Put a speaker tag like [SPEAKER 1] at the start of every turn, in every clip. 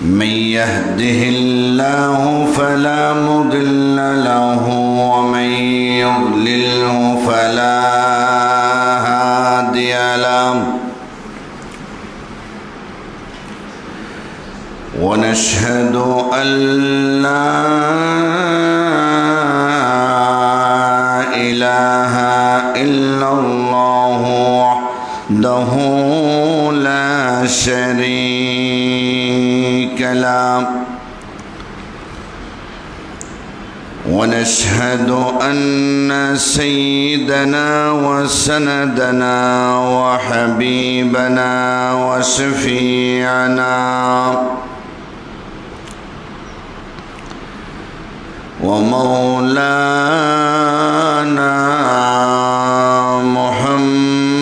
[SPEAKER 1] من يهده الله فلا مضل له ومن يضلله فلا هادي له ونشهد أن لا إله إلا الله وحده لا شريك له ونشهد أن سيدنا وسندنا وحبيبنا وشفيعنا ومولانا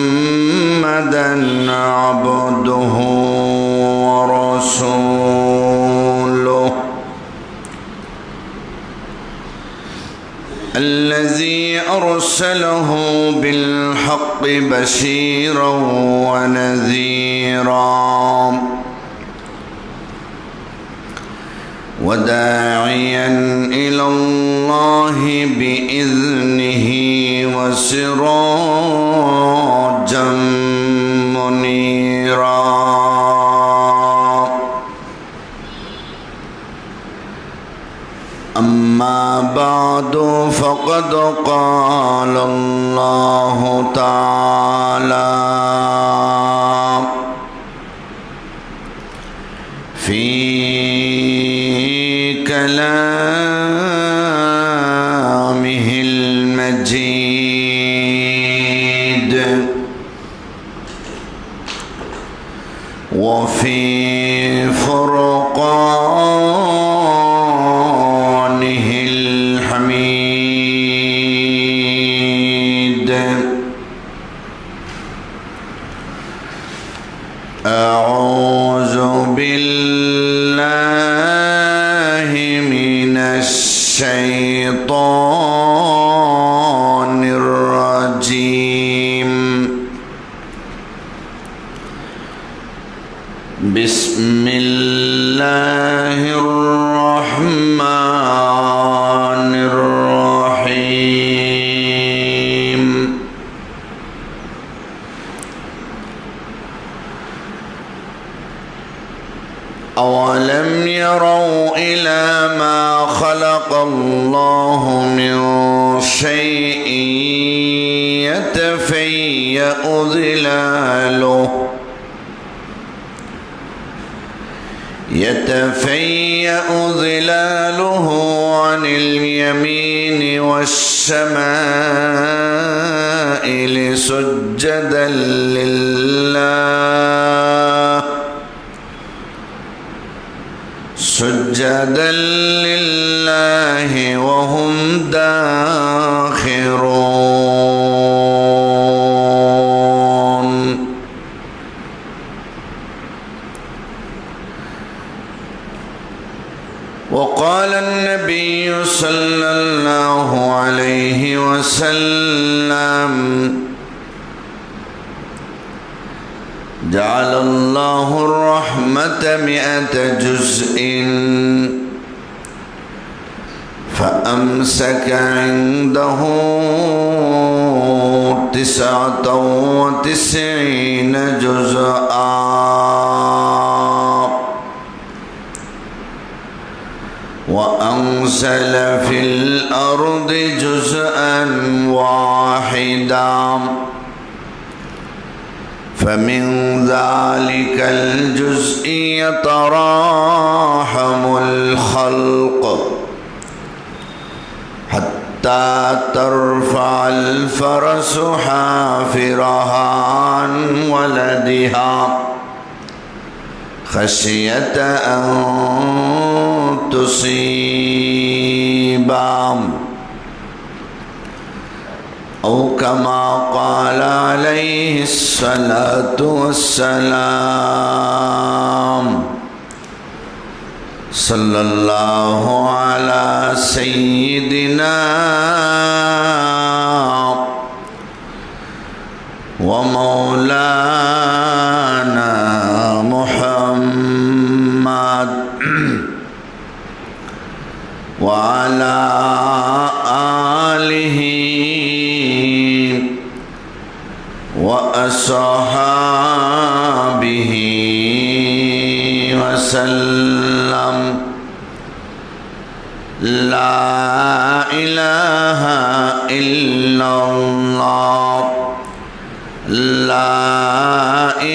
[SPEAKER 1] محمدا عبده ورسوله الذي أرسله بالحق بشيرا ونذيرا وداعيا إلى الله بإذنه وسراجا منيرا أما بعد فقد قال الله تعالى في كلامه المجيد وفي فرقانه الحميد أعوذ بالله من الشيطان الرجيم بسم الله الرحمن الرحيم أولم يروا إلى ما خلق الله من شيء يتفيأ ظلاله عن اليمين والشمائل سجدا لله وهم داخرون وقال النبي صلى الله عليه وسلم جعل الله الرحمة 100 جزء فأمسك عنده 99 جزءا وأنزل في الأرض جزءا واحدا فمن ذلك الجزء يتراحم الخلق حتى ترفع الفرس حافرها عن ولدها خشية أن تصيبا أو كما قال عليه الصلاة والسلام صلى الله على سيدنا ومولانا محمد وعلى آله وأصحابه وسلم لا إله إلا الله لا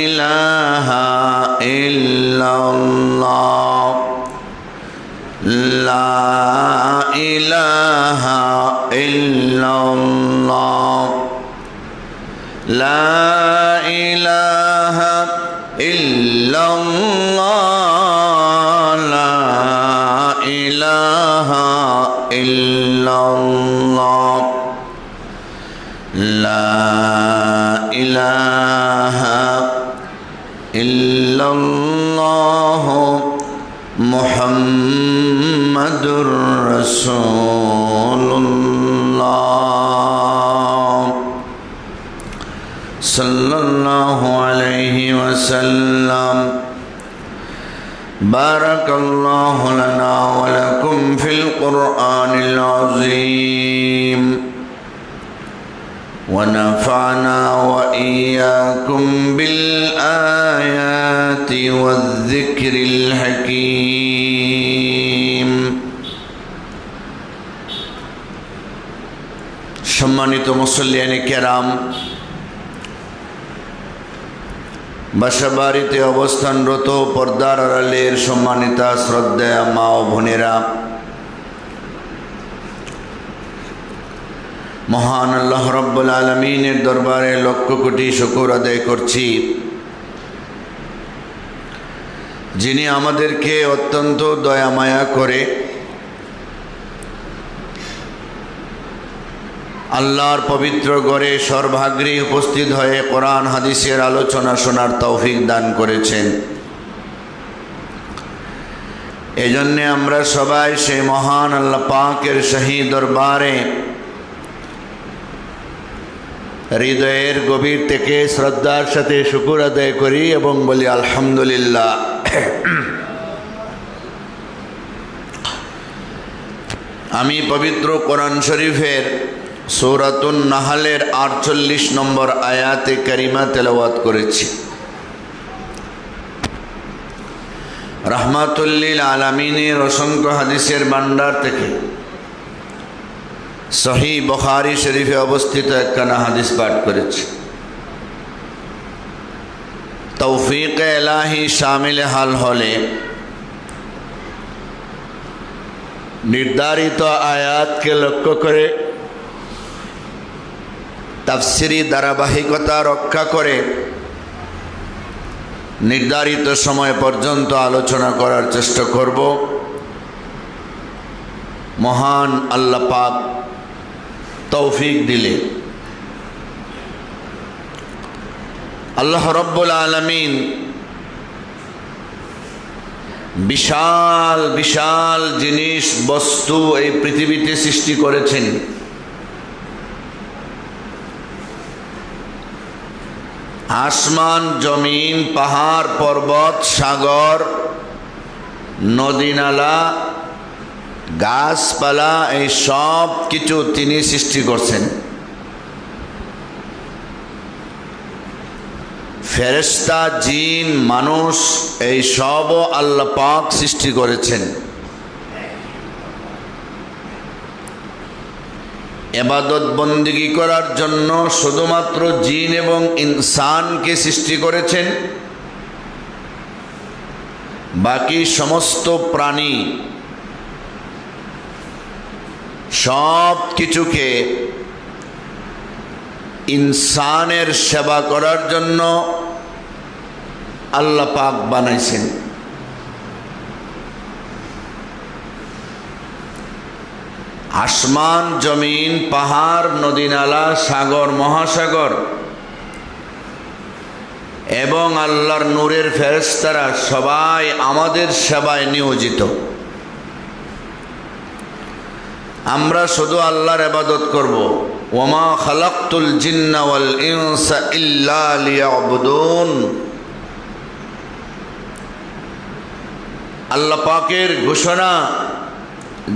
[SPEAKER 1] إله إلا الله لا إله إلا الله لا إله إلا الله لا إله إلا الله لا إله إلا الله محمد رسول الله صلى الله عليه وسلم بارك الله لنا ولكم في القرآن العظيم ونفعنا وإياكم بالآيات والذكر الحكيم সম্মানিত মুসল্লিয়ানে কেরাম, বাসাবাড়িতে অবস্থানরত পর্দার আড়ালের সম্মানিতা শ্রদ্ধেয়া মা ও বোনেরা, মহান আল্লাহ রাব্বুল আলামিনের দরবারে লক্ষ কোটি শুকর আদায় করছি, যিনি আমাদেরকে অত্যন্ত দয়া মায়া করে আল্লাহর পবিত্র ঘরে সর্বাগ্রে উপস্থিত হয়ে কোরআন হাদিসের আলোচনা শোনার তৌফিক দান করেছেন। এজন্যে আমরা সবাই সেই মহান আল্লাহ পাকের শাহী দরবারে হৃদয়ের গভীর থেকে শ্রদ্ধার সাথে শুকর আদায় করি এবং বলি আলহামদুলিল্লাহ। আমি পবিত্র কোরআন শরীফের সূরাতুন নাহলের ৪৮ নম্বর আয়াতে কারিমা তেলাওয়াত করেছি। রাহমাতুল লিল আলামিনের অসংখ্য হাদিসের ভান্ডার থেকে সহিহ বুখারী শরীফে অবস্থিত একখানা হাদিস পাঠ করেছি। তৌফিক ইলাহি শামিল হাল হলে নির্ধারিত আয়াতকে লক্ষ্য করে তাফসিরি ধারাবাহিকতা রক্ষা করে নির্ধারিত সময় পর্যন্ত আলোচনা করার চেষ্টা করব। মহান আল্লাহ পাক তৌফিক দিলে আল্লাহ রাব্বুল আলামিন বিশাল বিশাল জিনিস বস্তু এই পৃথিবীতে সৃষ্টি করেছেন। আসমান, জমিন, পাহাড়, পর্বত, সাগর, নদী নালা, গাছপালা, এই সব কিছু তিনি সৃষ্টি করছেন। ফেরেশতা, জিন, মানুষ, এই সবও আল্লাহ পাক সৃষ্টি করেছেন। ইবাদত বন্দেগী করার জন্য শুধুমাত্র জিন এবং ইনসানকে সৃষ্টি করেছেন। বাকি সমস্ত প্রাণী সব কিছুকে ইনসানের সেবা করার জন্য আল্লাহ পাক বানাইছেন। আসমান, জমিন, পাহাড়, নদী নালা, সাগর, মহাসাগর এবং আল্লাহর নূরের ফেরেশতারা সবাই আমাদের সেবায় নিয়োজিত। আমরা শুধু আল্লাহর ইবাদত করব। ওয়ামা খালাকতুল জিন্না ওয়াল ইনসা ইল্লা লিয়াবুদুন। আল্লাহ পাকের ঘোষণা,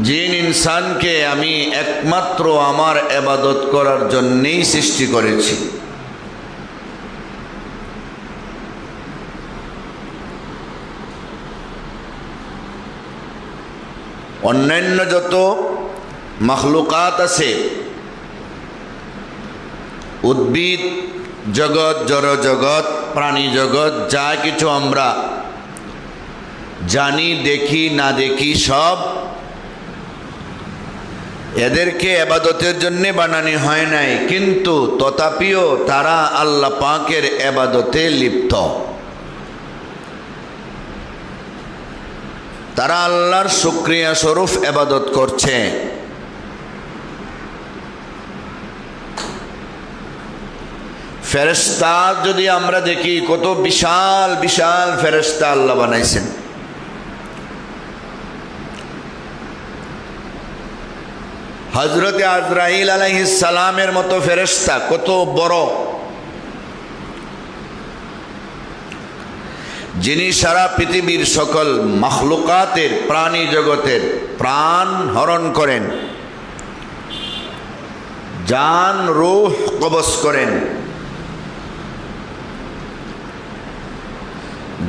[SPEAKER 1] জিন ইনসানকে আমি একমাত্র আমার ইবাদত করার জন্যই সৃষ্টি করেছি। অন্যান্য যত মখলুকাত আছে, উদ্ভিদ জগৎ, জড় জগৎ, প্রাণী জগৎ, যা কিছু আমরা জানি, দেখি না দেখি, সব এদেরকে ইবাদতের জন্য বানানো হয় নাই, কিন্তু তথাপিও তারা আল্লাহ পাকের ইবাদতে লিপ্ত। তারা আল্লাহর শুকরিয়া স্বরূপ ইবাদত করছে। ফেরেশতা যদি আমরা দেখি, কত বিশাল বিশাল ফেরেশতা আল্লাহ বানাইছেন। হযরতে আজরাইল আলাইহিস সালামের মতো ফেরেশতা কত বড়, যিনি সারা পৃথিবীর সকল মখলুকাতের, প্রাণী জগতের প্রাণ হরণ করেন, জান রূহ কবজ করেন।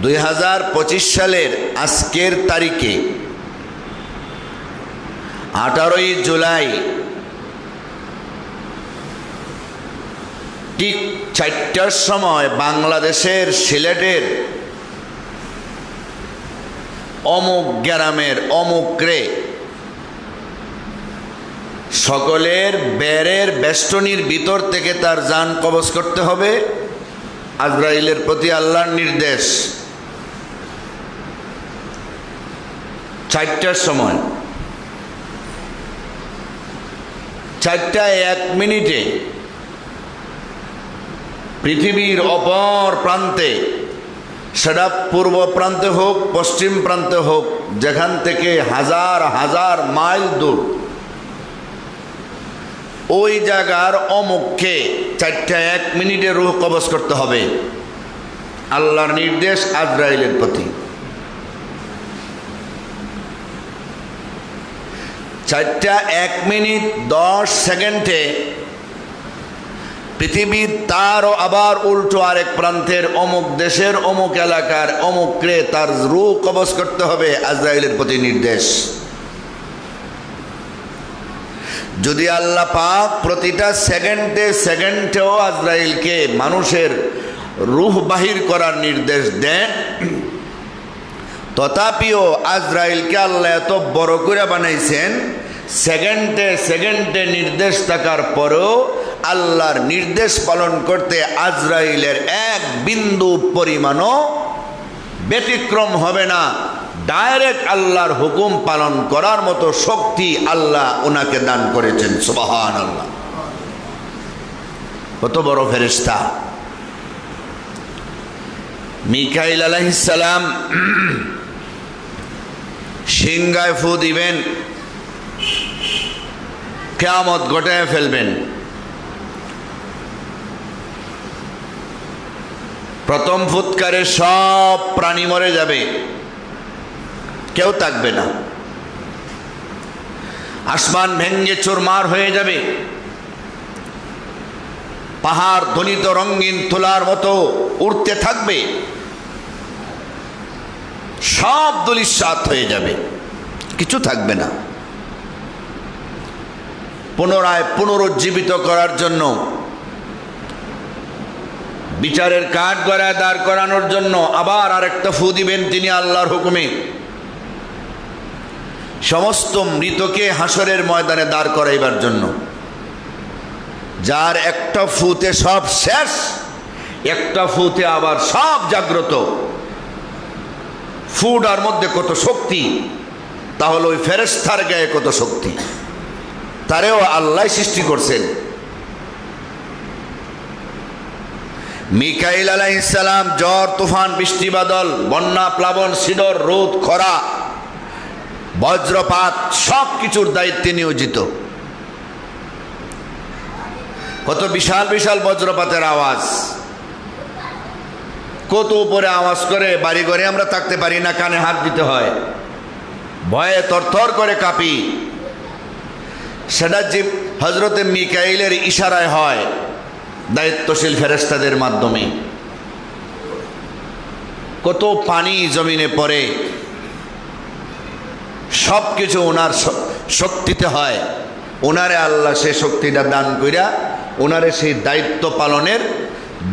[SPEAKER 1] 2025 সালের আজকের তারিখে 18ই জুলাই ঠিক 4টার সময় বাংলাদেশের সিলেটের অমুক গ্রামের অমুকরে সকলের বেরের বেষ্টনীর ভিতর থেকে তার জান কবজ করতে হবে। আজরাইলের প্রতি আল্লাহর নির্দেশ। 4টার সময়, 4:01 পৃথিবীর অপর প্রান্তে, সেটা পূর্ব প্রান্তে হোক, পশ্চিম প্রান্তে হোক, যেখান থেকে হাজার হাজার মাইল দূর, ওই জায়গার অমুককে 4:01 রূহ কবজ করতে হবে। আল্লাহর নির্দেশ আজরাইলের প্রতি। 4:01:10 পৃথিবীর তারও আবার উল্টো আরেক প্রান্তের অমুক দেশের অমুক এলাকার অমুকরে তার রূহ কবজ করতে হবে। আজরাইলের প্রতি নির্দেশ। যদি আল্লাহ পাক প্রতিটা সেকেন্ডে সেকেন্ডেও আজরাইলকে মানুষের রূহ বাহির করার নির্দেশ দেন, তথাপিও আজরাইলকে আল্লাহ এত বড় করে বানাইছেন, সেকেন্ডে সেকেন্ডে নির্দেশ থাকার পরেও আল্লাহর নির্দেশ পালন করতে আজরাইলের এক বিন্দু পরিমাণও ব্যতিক্রম হবে না। ডাইরেক্ট আল্লাহর হুকুম পালন করার মতো শক্তি আল্লাহ ওনাকে দান করেছেন। সুবহানাল্লাহ। কত বড় ফেরেশতা। মিকাইল আলাইহিস সালাম সিংহায় ফু দিবেন, কিয়ামত ঘটায় ফেলবেন। প্রথম ফুৎকারে সব প্রাণী মরে যাবে, কেউ থাকবে না। আসমান ভেঙ্গে চুরমার হয়ে যাবে, পাহাড় ধ্বনিত রঙিন তুলার মতো উড়তে থাকবে, সব ধূলিসাৎ হয়ে যাবে, কিছু থাকবে না। পুনরায় পুনরুজ্জীবিত করার জন্য, বিচারের কাঠ গড়ায় দাঁড় করানোর জন্য আবার আরেকটা ফু দিবেন তিনি আল্লাহর হুকুমে। সমস্ত মৃতকে হাসরের ময়দানে দাঁড় করাইবার জন্য, যার একটা ফুতে সব শেষ, একটা ফুতে আবার সব জাগ্রত। ফুটার মধ্যে কত শক্তি, তাহলে ওই ফেরেশতার গায়ে কত শক্তি, তারেও আল্লাহ সৃষ্টি করছেন। মিকাইল আলাইহিস সালাম ঝড় তুফান বৃষ্টি বাদল বন্যা প্লাবন শীতল রোদ খরা বজ্রপাত সব কিছুর দায়িত্বে নিয়োজিত। কত বিশাল বিশাল বজ্রপাতের আওয়াজ, কত উপরে আওয়াজ করে, বাড়ি ঘরে আমরা থাকতে পারি না, কানে হাত দিতে হয়, ভয়ে থরথর করে কাঁপি। সেটা যে হজরতে মিকাইলের ইশারায় হয়, দায়িত্বশীল ফেরেশতাদের মাধ্যমে। কত পানি জমিনে পড়ে, সব কিছু ওনার শক্তিতে হয়। ওনারে আল্লাহ সে শক্তিটা দান কইরা ওনারে সেই দায়িত্ব পালনের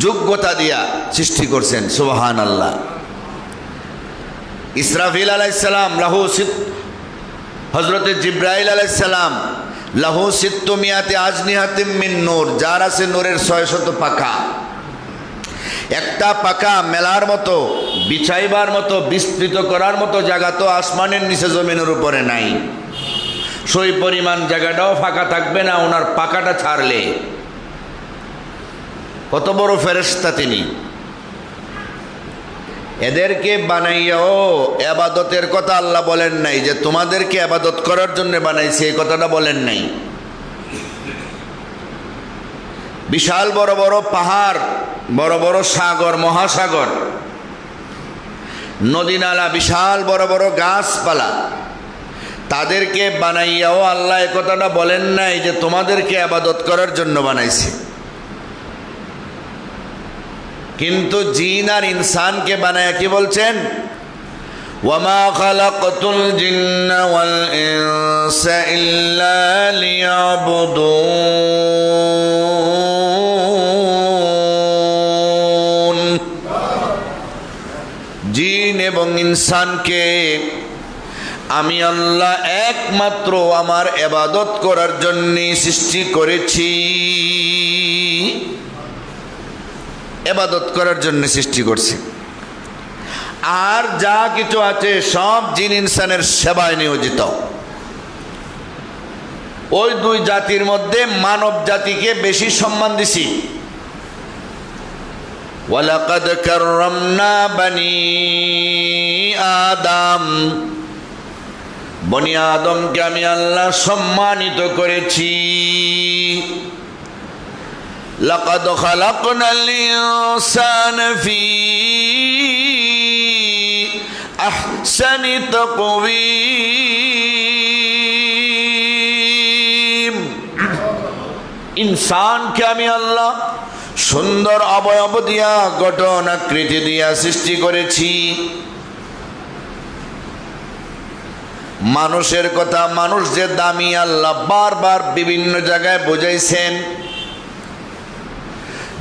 [SPEAKER 1] যোগ্যতা দিয়া সৃষ্টি করছেন। সুবহানাল্লাহ। ইসরাফিল আলাইহিস সালাম লাহু হযরতে জিবরাইল আলাইহিস সালাম লাহু সিত্তু মিয়াতি আজনিহাতিম মিন নূর, যার আছে নূরের 600 পাখা। একটা পাখা মেলার মতো, বিছাইবার মতো, বিস্তৃত করার মতো জায়গা তো আসমানের নিচে জমিনের উপরে নাই। সেই পরিমাণ জায়গাটাও ফাঁকা থাকবে না ওনার পাখাটা ছাড়লে। কত বড় ফেরেশতা তিনি। এদেরকে বানাইয়াও ইবাদতের কথা আল্লাহ বলেন নাই, যে তোমাদেরকে ইবাদত করার জন্য বানাইছে, এই কথাটা বলেন নাই। বিশাল বড় বড় পাহাড়, বড় বড় সাগর, মহাসাগর, নদী নালা, বিশাল বড় বড় গাছপালা, তাদেরকে বানাইয়াও আল্লাহ এই কথাটা বলেন নাই যে তোমাদেরকে ইবাদত করার জন্য বানাইছে। কিন্তু জিন আর ইনসানকে বানায় কি বলছেন? ওয়ামা খালাকতুল জিন্না ওয়াল ইনসা ইল্লা লিয়াবুদুন। জিন এবং ইনসানকে আমি আল্লাহ একমাত্র আমার ইবাদত করার জন্য সৃষ্টি করেছি, ইবাদত করার জন্য সৃষ্টি করছি। আর যা কিছু আছে সব জিন ইনসানের সেবায় নিয়োজিত। ওই দুই জাতির মধ্যে মানব জাতিকে বেশি সম্মান দিছি। ওয়ালাকাদ কাররামনা বানি আদম, বনি আদমকে আমি আল্লাহ সম্মানিত করেছি। লাকাদ খালাকনাল ইনসানা ফি আহসানি তাকওয়িম। ইনসানকে আমি আল্লাহ সুন্দর অবয়ব দিয়া, গঠন আকৃতি দিয়া সৃষ্টি করেছি। মানুষের কথা, মানুষ যে দামি আল্লাহ বারবার বিভিন্ন জায়গায় বুঝাইছেন।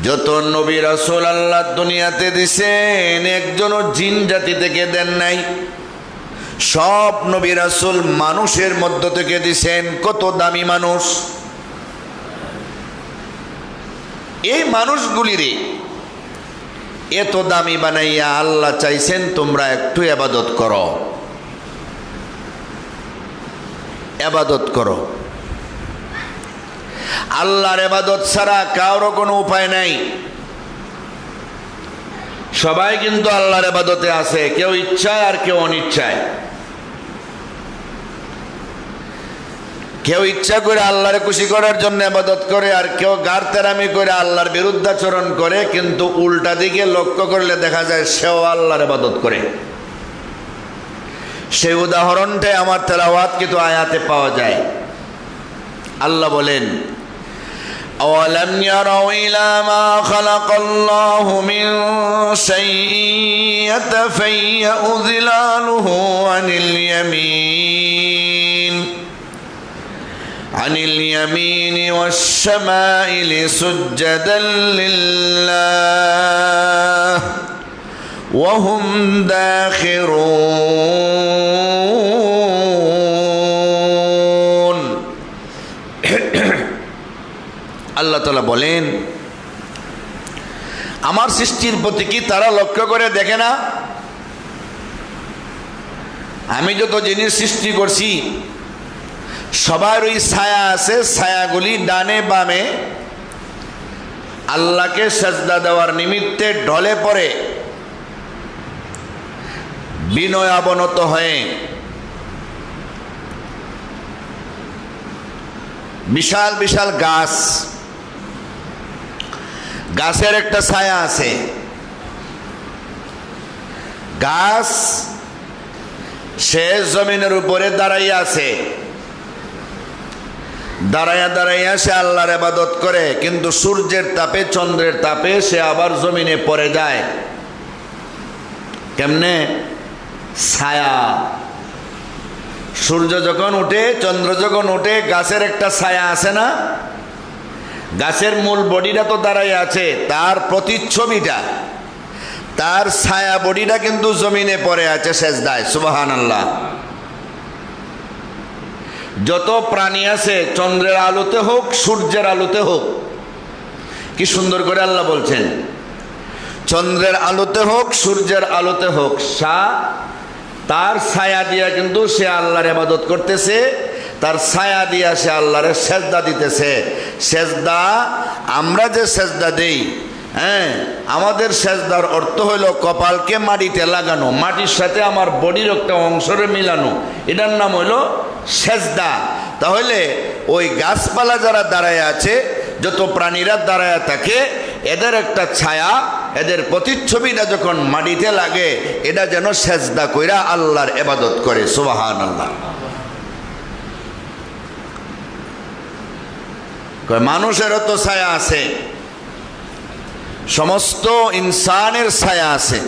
[SPEAKER 1] যত নবী রাসূল আল্লাহ দুনিয়াতে দিছেন, একজনও জিন জাতি থেকে দেন নাই। সব নবী রাসূল মানুষের মধ্য থেকে দিছেন। কত দামি মানুষ! এই মানুষগুলিরে এত দামি বানাইয়া আল্লাহ চাইছেন তোমরা একটু ইবাদত করো, ইবাদত করো। আল্লাহর ইবাদত ছাড়া কারো কোনো উপায় নাই। সবাই কিন্তু আল্লাহর ইবাদতে আছে, কেউ ইচ্ছায় আর কেউ অনিচ্ছায়। কেউ ইচ্ছা করে আল্লাহরে খুশি করার জন্য ইবাদত করে, আর কেউ গারতেরামি করে আল্লাহর বিরুদ্ধাচরণ করে। কিন্তু উল্টা দিকে লক্ষ্য করলে দেখা যায় সেও আল্লাহর ইবাদত করে। সেই উদাহরণটাই আমার তেলাওয়াত কিন্তু আয়াতে পাওয়া যায়। আল্লাহ বলেন, আওয়ালাম ইয়ারাউ ইলা মা খালাকাল্লাহু মিন শাইইন ইয়াতাফায়্যাউ যিলালুহু আনিল ইয়ামিনি ওয়াশ-শামাইলি সুজদান লিল্লাহ ওয়া হুম দাখিরুন। আল্লাহ তাআলা বলেন, আমার সৃষ্টির প্রতি কি তারা লক্ষ্য করে দেখে না? আমি যত জিনিস সৃষ্টি করছি সবার ওই ছায়া আছে, ছায়াগুলি ডানে বামে আল্লাহকে সাজদা দেওয়ার নিমিত্তে ঢলে পড়ে বিনয় অবনত হয়ে। বিশাল বিশাল গাছ, গাছের একটা ছায়া আছে, গাছ সে জমিনের উপরে দাঁড়াইয়া আছে, দাঁড়াইয়া দাঁড়াইয়া সে আল্লাহর ইবাদত করে, কিন্তু সূর্যের তাপে চন্দ্রের তাপে সে আবার জমিনে পড়ে যায়। কেমনে? ছায়া। সূর্য যখন উঠে, চন্দ্র যখন উঠে, গাছের একটা ছায়া আছে না? গাছের মূল বডিটা তো দাঁড়াইয়া আছে, তার প্রতিচ্ছবিটা, তার ছায়া বডিটা কিন্তু জমিনে পড়ে আছে সেজদায়। সুবহানাল্লাহ। যত প্রাণী আছে চন্দ্রের আলোতে হোক সূর্যের আলোতে হোক, কি সুন্দর করে আল্লাহ বলছেন, চন্দ্রের আলোতে হোক সূর্যের আলোতে হোক, তার ছায়া দিয়া কিন্তু সে আল্লাহর ইবাদত করতেছে, তার ছায়া দিয়া সে আল্লাহর সেজদা দিতেছে। সেজদা আমরা যে সেজদা দেই, আমাদের সেজদার অর্থ হলো কপালকে মাটিতে লাগানো, মাটির সাথে আমার বডির একটা অংশরে মিলানো, এটার নাম হলো সেজদা। তাহলে ওই গাছপালা যারা দাঁড়ায় আছে, যত প্রাণীরা দাঁড়ায় থাকে, এদের একটা ছায়া, এদের প্রতিচ্ছবিটা যখন মাটিতে লাগে, এটা যেন সেজদা কইরা আল্লাহর ইবাদত করে। সুবহানাল্লাহ। মানুষেরও তো ছায়া আছে, সমস্ত ইনসানের ছায়া আছে।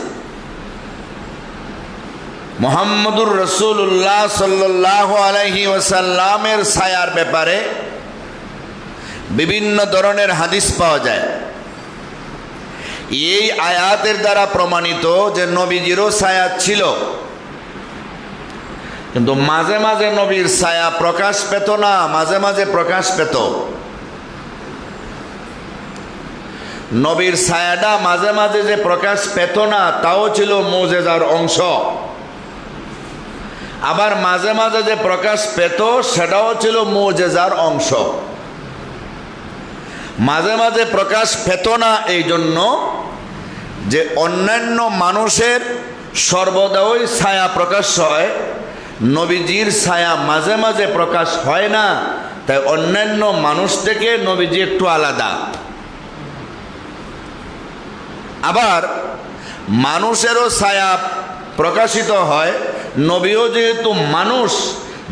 [SPEAKER 1] মুহাম্মদুর রাসূলুল্লাহ সাল্লাল্লাহু আলাইহি ওয়াসাল্লামের ছায়ার ব্যাপারে বিভিন্ন ধরনের হাদিস পাওয়া যায়। এই আয়াতের দ্বারা প্রমাণিত যে নবীজিরও ছায়া ছিল, কিন্তু মাঝে মাঝে নবীর ছায়া প্রকাশ পেত না, মাঝে মাঝে প্রকাশ পেত। নবীর ছায়াটা মাঝে মাঝে যে প্রকাশ পেত না, তাও ছিল মুজিজার অংশ। আবার মাঝে মাঝে যে প্রকাশ পেত, সেটাও ছিল মুজিজার অংশ। মাঝে মাঝে প্রকাশ পেত না এই জন্য যে অন্যান্য মানুষের সর্বদাই ছায়া প্রকাশ হয়, নবীজির ছায়া মাঝে মাঝে প্রকাশ হয় না, তাই অন্যান্য মানুষ থেকে নবীজি একটু আলাদা। আবার মানুষেরও ছায়া প্রকাশিত হয়, নবীও যেহেতু মানুষ,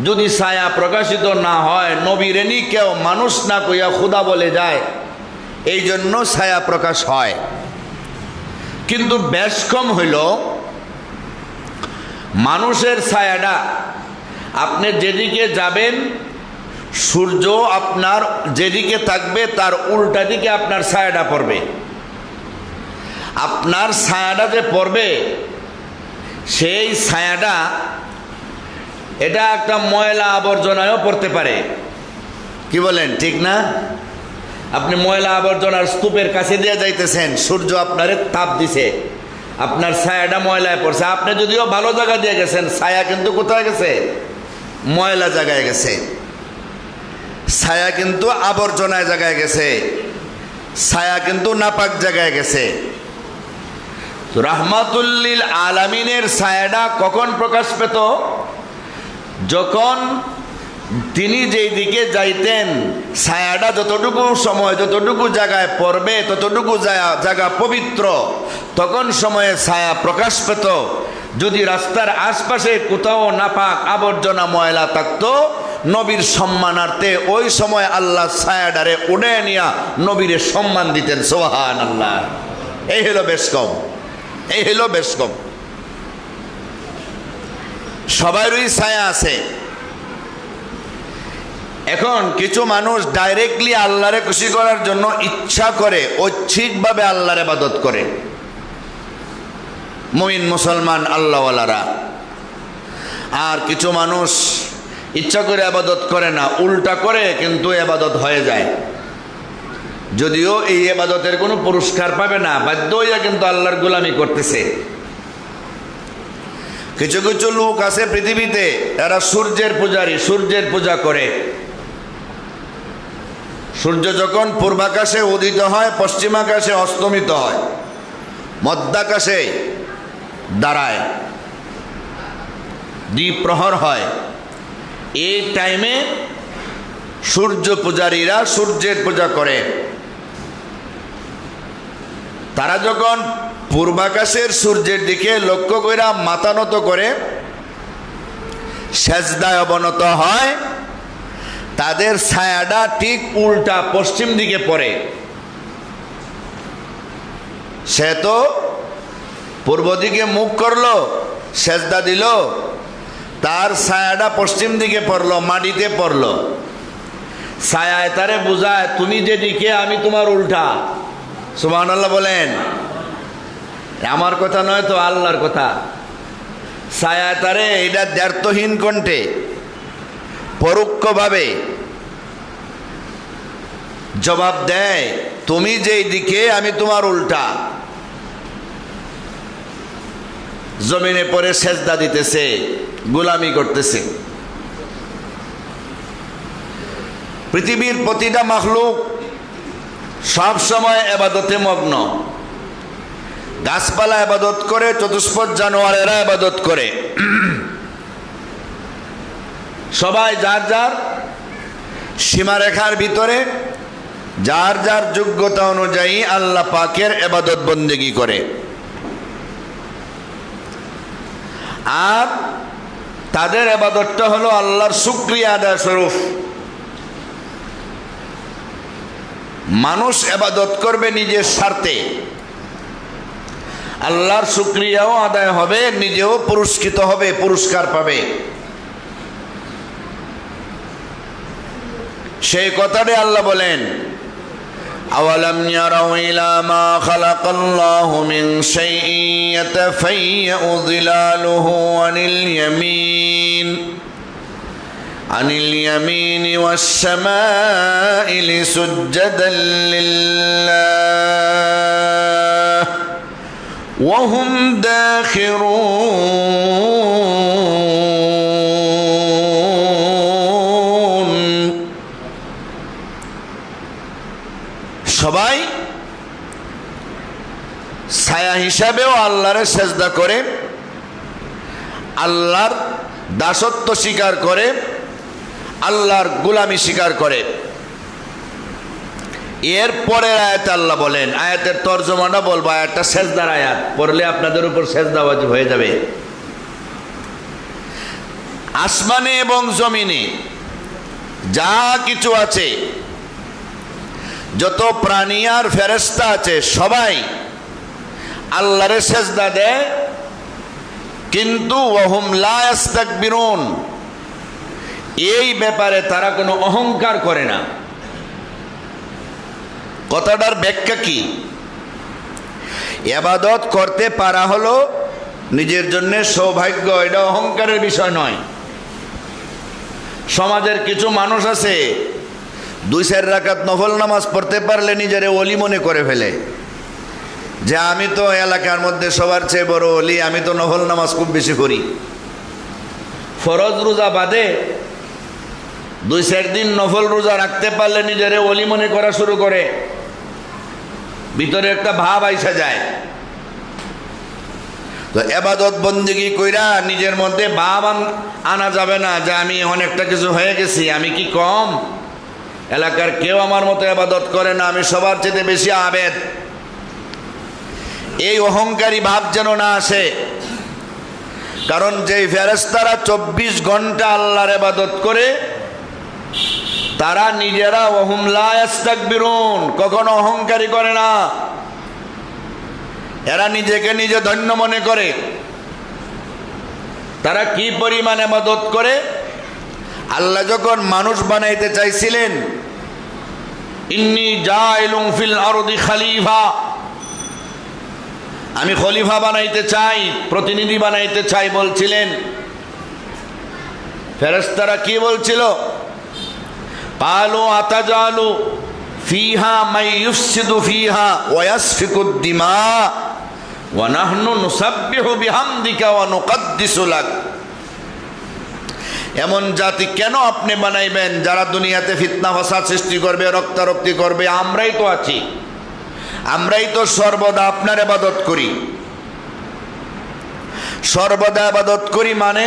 [SPEAKER 1] যদি ছায়া প্রকাশিত না হয়, নবীরেনি কেউ মানুষ না কইয়া খুদা বলে যায়, এই জন্য ছায়া প্রকাশ হয়। কিন্তু বেশ কম হইল মানুষের ছায়াটা, আপনি যেদিকে যাবেন সূর্য আপনার যেদিকে থাকবে তার উল্টা দিকে আপনার ছায়াটা পড়বে। আপনার ছায়াটা যে পড়বে, সেই ছায়াটা এটা একটা ময়লা আবর্জনায়ও পড়তে পারে। কি বলেন, ঠিক না? আপনি ময়লা আবর্জনার স্তূপের কাছে দিয়ে যাইতেছেন, সূর্য আপনারে তাপ দিছে, আপনার ছায়াটা ময়লায় পড়ছে। আপনি যদিও ভালো জায়গা দিয়ে গেছেন, ছায়া কিন্তু কোথায় গেছে? ময়লা জায়গায় গেছে। ছায়া কিন্তু আবর্জনায় জায়গায় গেছে, ছায়া কিন্তু নাপাক জায়গায় গেছে। রাহমাতুল্লিল আলামিনের ছায়াটা কখন প্রকাশ পেত? যখন তিনি যেই দিকে যাইতেন, ছায়াটা যতটুকু সময় যতটুকু জায়গায় পড়বে, ততটুকু জায়গা পবিত্র, তখন সময়ে ছায়া প্রকাশ পেত। যদি রাস্তার আশপাশে কোথাও নাপাক আবর্জনা ময়লা থাকতো, নবীর সম্মানার্থে ওই সময় আল্লাহ ছায়াডারে উড়ে নিয়া নবীরে সম্মান দিতেন। সুবহানাল্লাহ। এই হলো বেশ কম, এই হলো বেশ কম। সবারই ছায়া আছে। এখন কিছু মানুষ ডাইরেক্টলি আল্লাহরে খুশি করার জন্য ইচ্ছা করে ঐচ্ছিকভাবে আল্লাহর ইবাদত করে, মুমিন মুসলমান আল্লাহওয়ালারা। আর কিছু মানুষ ইচ্ছা করে ইবাদত করে না, উল্টা করে, কিন্তু ইবাদত হয়ে যায়। যদিও এই ইবাদতের কোনো পুরস্কার পাবে না, বাধ্য হইয়া কিন্তু আল্লাহর গোলামি করতেছে। কিছু কিছু লোক আছে পৃথিবীতে, এরা সূর্যের পূজারী, সূর্যের পূজা করে। সূর্য যখন পূর্বাকাশে উদিত হয়, পশ্চিমাকাশে অস্তমিত হয়, মধ্যাকাশে দাঁড়ায়, দ্বিপ্রহর হয়, এই টাইমে সূর্য পূজারীরা সূর্যের পূজা করে। তারা যখন পূর্বাকাশের সূর্যের দিকে লক্ষ্য কইরা মাথা নত করে সেজদায় অবনত হয়, তাদের ছায়াটা ঠিক উল্টা পশ্চিম দিকে পড়ে। সে তো পূর্ব দিকে মুখ করলো, সেজদা দিল, তার ছায়াটা পশ্চিম দিকে পড়লো, মাটিতে পড়লো। ছায়ায় তারে বুঝায় তুমি যেদিকে আমি তোমার উল্টা। সুবহানাল্লাহ বলেন। আমার কথা নয় তো, আল্লাহর কথা। ছায়ায় তারে এটা দ্ব্যর্থহীন কণ্ঠে পরোক্ষভাবে জবাব দেয় তুমি যেই দিকে আমি তোমার উল্টা। জমিনে পড়ে সেজদা দিতেছে, গোলামি করতেছে। পৃথিবীর প্রতিটা মাখলুক সব সময় ইবাদতে মগ্ন। গাছপালা ইবাদত করে, চতুষ্পদ জানোয়ারেরা ইবাদত করে। সবাই যার যার সীমারেখার ভিতরে যার যার যোগ্যতা অনুযায়ী আল্লাহ পাকের ইবাদত বন্দেগী করে। আর তাদের ইবাদতটা হলো আল্লাহর শুকরিয়া আদায় স্বরূপ। মানুষ ইবাদত করবে নিজের স্বার্থে, আল্লাহর শুকরিয়াও আদায় হবে, নিজেও পুরস্কৃত হবে, পুরস্কার পাবে। সেই কথাটাই আল্লাহ বলেন, আওয়ালাম ইয়ারাউ ইলা মা খালাকাল্লাহু মিন শাইইন ইয়াতাফায়্যাউ যিলালুহু আনিল ইয়ামিন ওয়াস শামাইলি সুজদান লিল্লাহ ওয়া হুম দাখিরুন। সবাই ছায়া হিসাবেও আল্লাহরে সেজদা করে, আল্লাহর দাসত্ব স্বীকার করে, আল্লাহর গোলামি স্বীকার করে। এর পরের আয়াত আল্লাহ বলেন, আয়াতের তর্জমাটা বলবো, আয়াতটা সেজদার আয়াত, পড়লে আপনাদের উপর সেজদা ওয়াজিব হয়ে যাবে। আসমানে এবং জমিনে যা কিছু আছে, যত প্রাণী আর ফেরেশতা আছে, সবাই আল্লাহরে সেজদা দেয়, কিন্তু ওয়াহুম লা ইস্তাকবিরুন, এই ব্যাপারে তারা কোনো অহংকার করে না। কথাটার ব্যাখ্যা কি? ইবাদত করতে পারা হলো নিজের জন্য সৌভাগ্য, এটা অহংকারের বিষয় নয়। সমাজের কিছু মানুষ আছে 2-4 রাকাত নফল নামাজ পড়তে পারলে নিজেরে ওলি মনে করে ফেলে, যে আমি তো এলাকার মধ্যে সবার চেয়ে বড় ওলি, আমি তো নফল নামাজ খুব বেশি করি। ফরজ রোজা বাদে 2-4 দিন নফল রোজা রাখতে পারলে নিজেরে ওলি মনে করা শুরু করে, ভিতরে একটা ভাব আইসা যায়। তো ইবাদত বন্দেগী কইরা নিজের মধ্যে ভাব আনা যাবে না যে আমি অনেকটা কিছু হয়ে গেছি, আমি কি কম, এলাকার কেউ আমার মতো ইবাদত করে না, আমি সবার চেয়ে বেশি আবেদ। এই অহংকারী ভাব যেন না আসে। কারণ যেই ফেরেশতারা 24 ঘন্টা আল্লাহর ইবাদত করে, তারা নিজেরা ওয়াহুম লা ইস্তাকবিরুন, কখনো অহংকারী করে না। এরা নিজেকে নিজে ধন্য মনে করে। তারা কি পরিমাণ ইবাদত করে, আল্লাহ যখন মানুষ বানাইতে চাইছিলেন, ইন্নী জাইলুন ফিল আরদি খলিফা, আমি খলিফা বানাইতে চাই, প্রতিনিধি বানাইতে চাই বলছিলেন, ফেরেশতারা কি বলছিল? قالوا أتجعل فيها من يفسد فيها ويسفك الدماء ونحن نسبح بحمدك ونقدس لك। এমন জাতি কেন আপনি বানাইবেন যারা দুনিয়াতে ফিতনা ফাসাদ সৃষ্টি করবে, রক্তারক্তি করবে? আমরাই তো আছি, আমরাই তো সর্বদা আপনার ইবাদত করি। সর্বদা ইবাদত করি মানে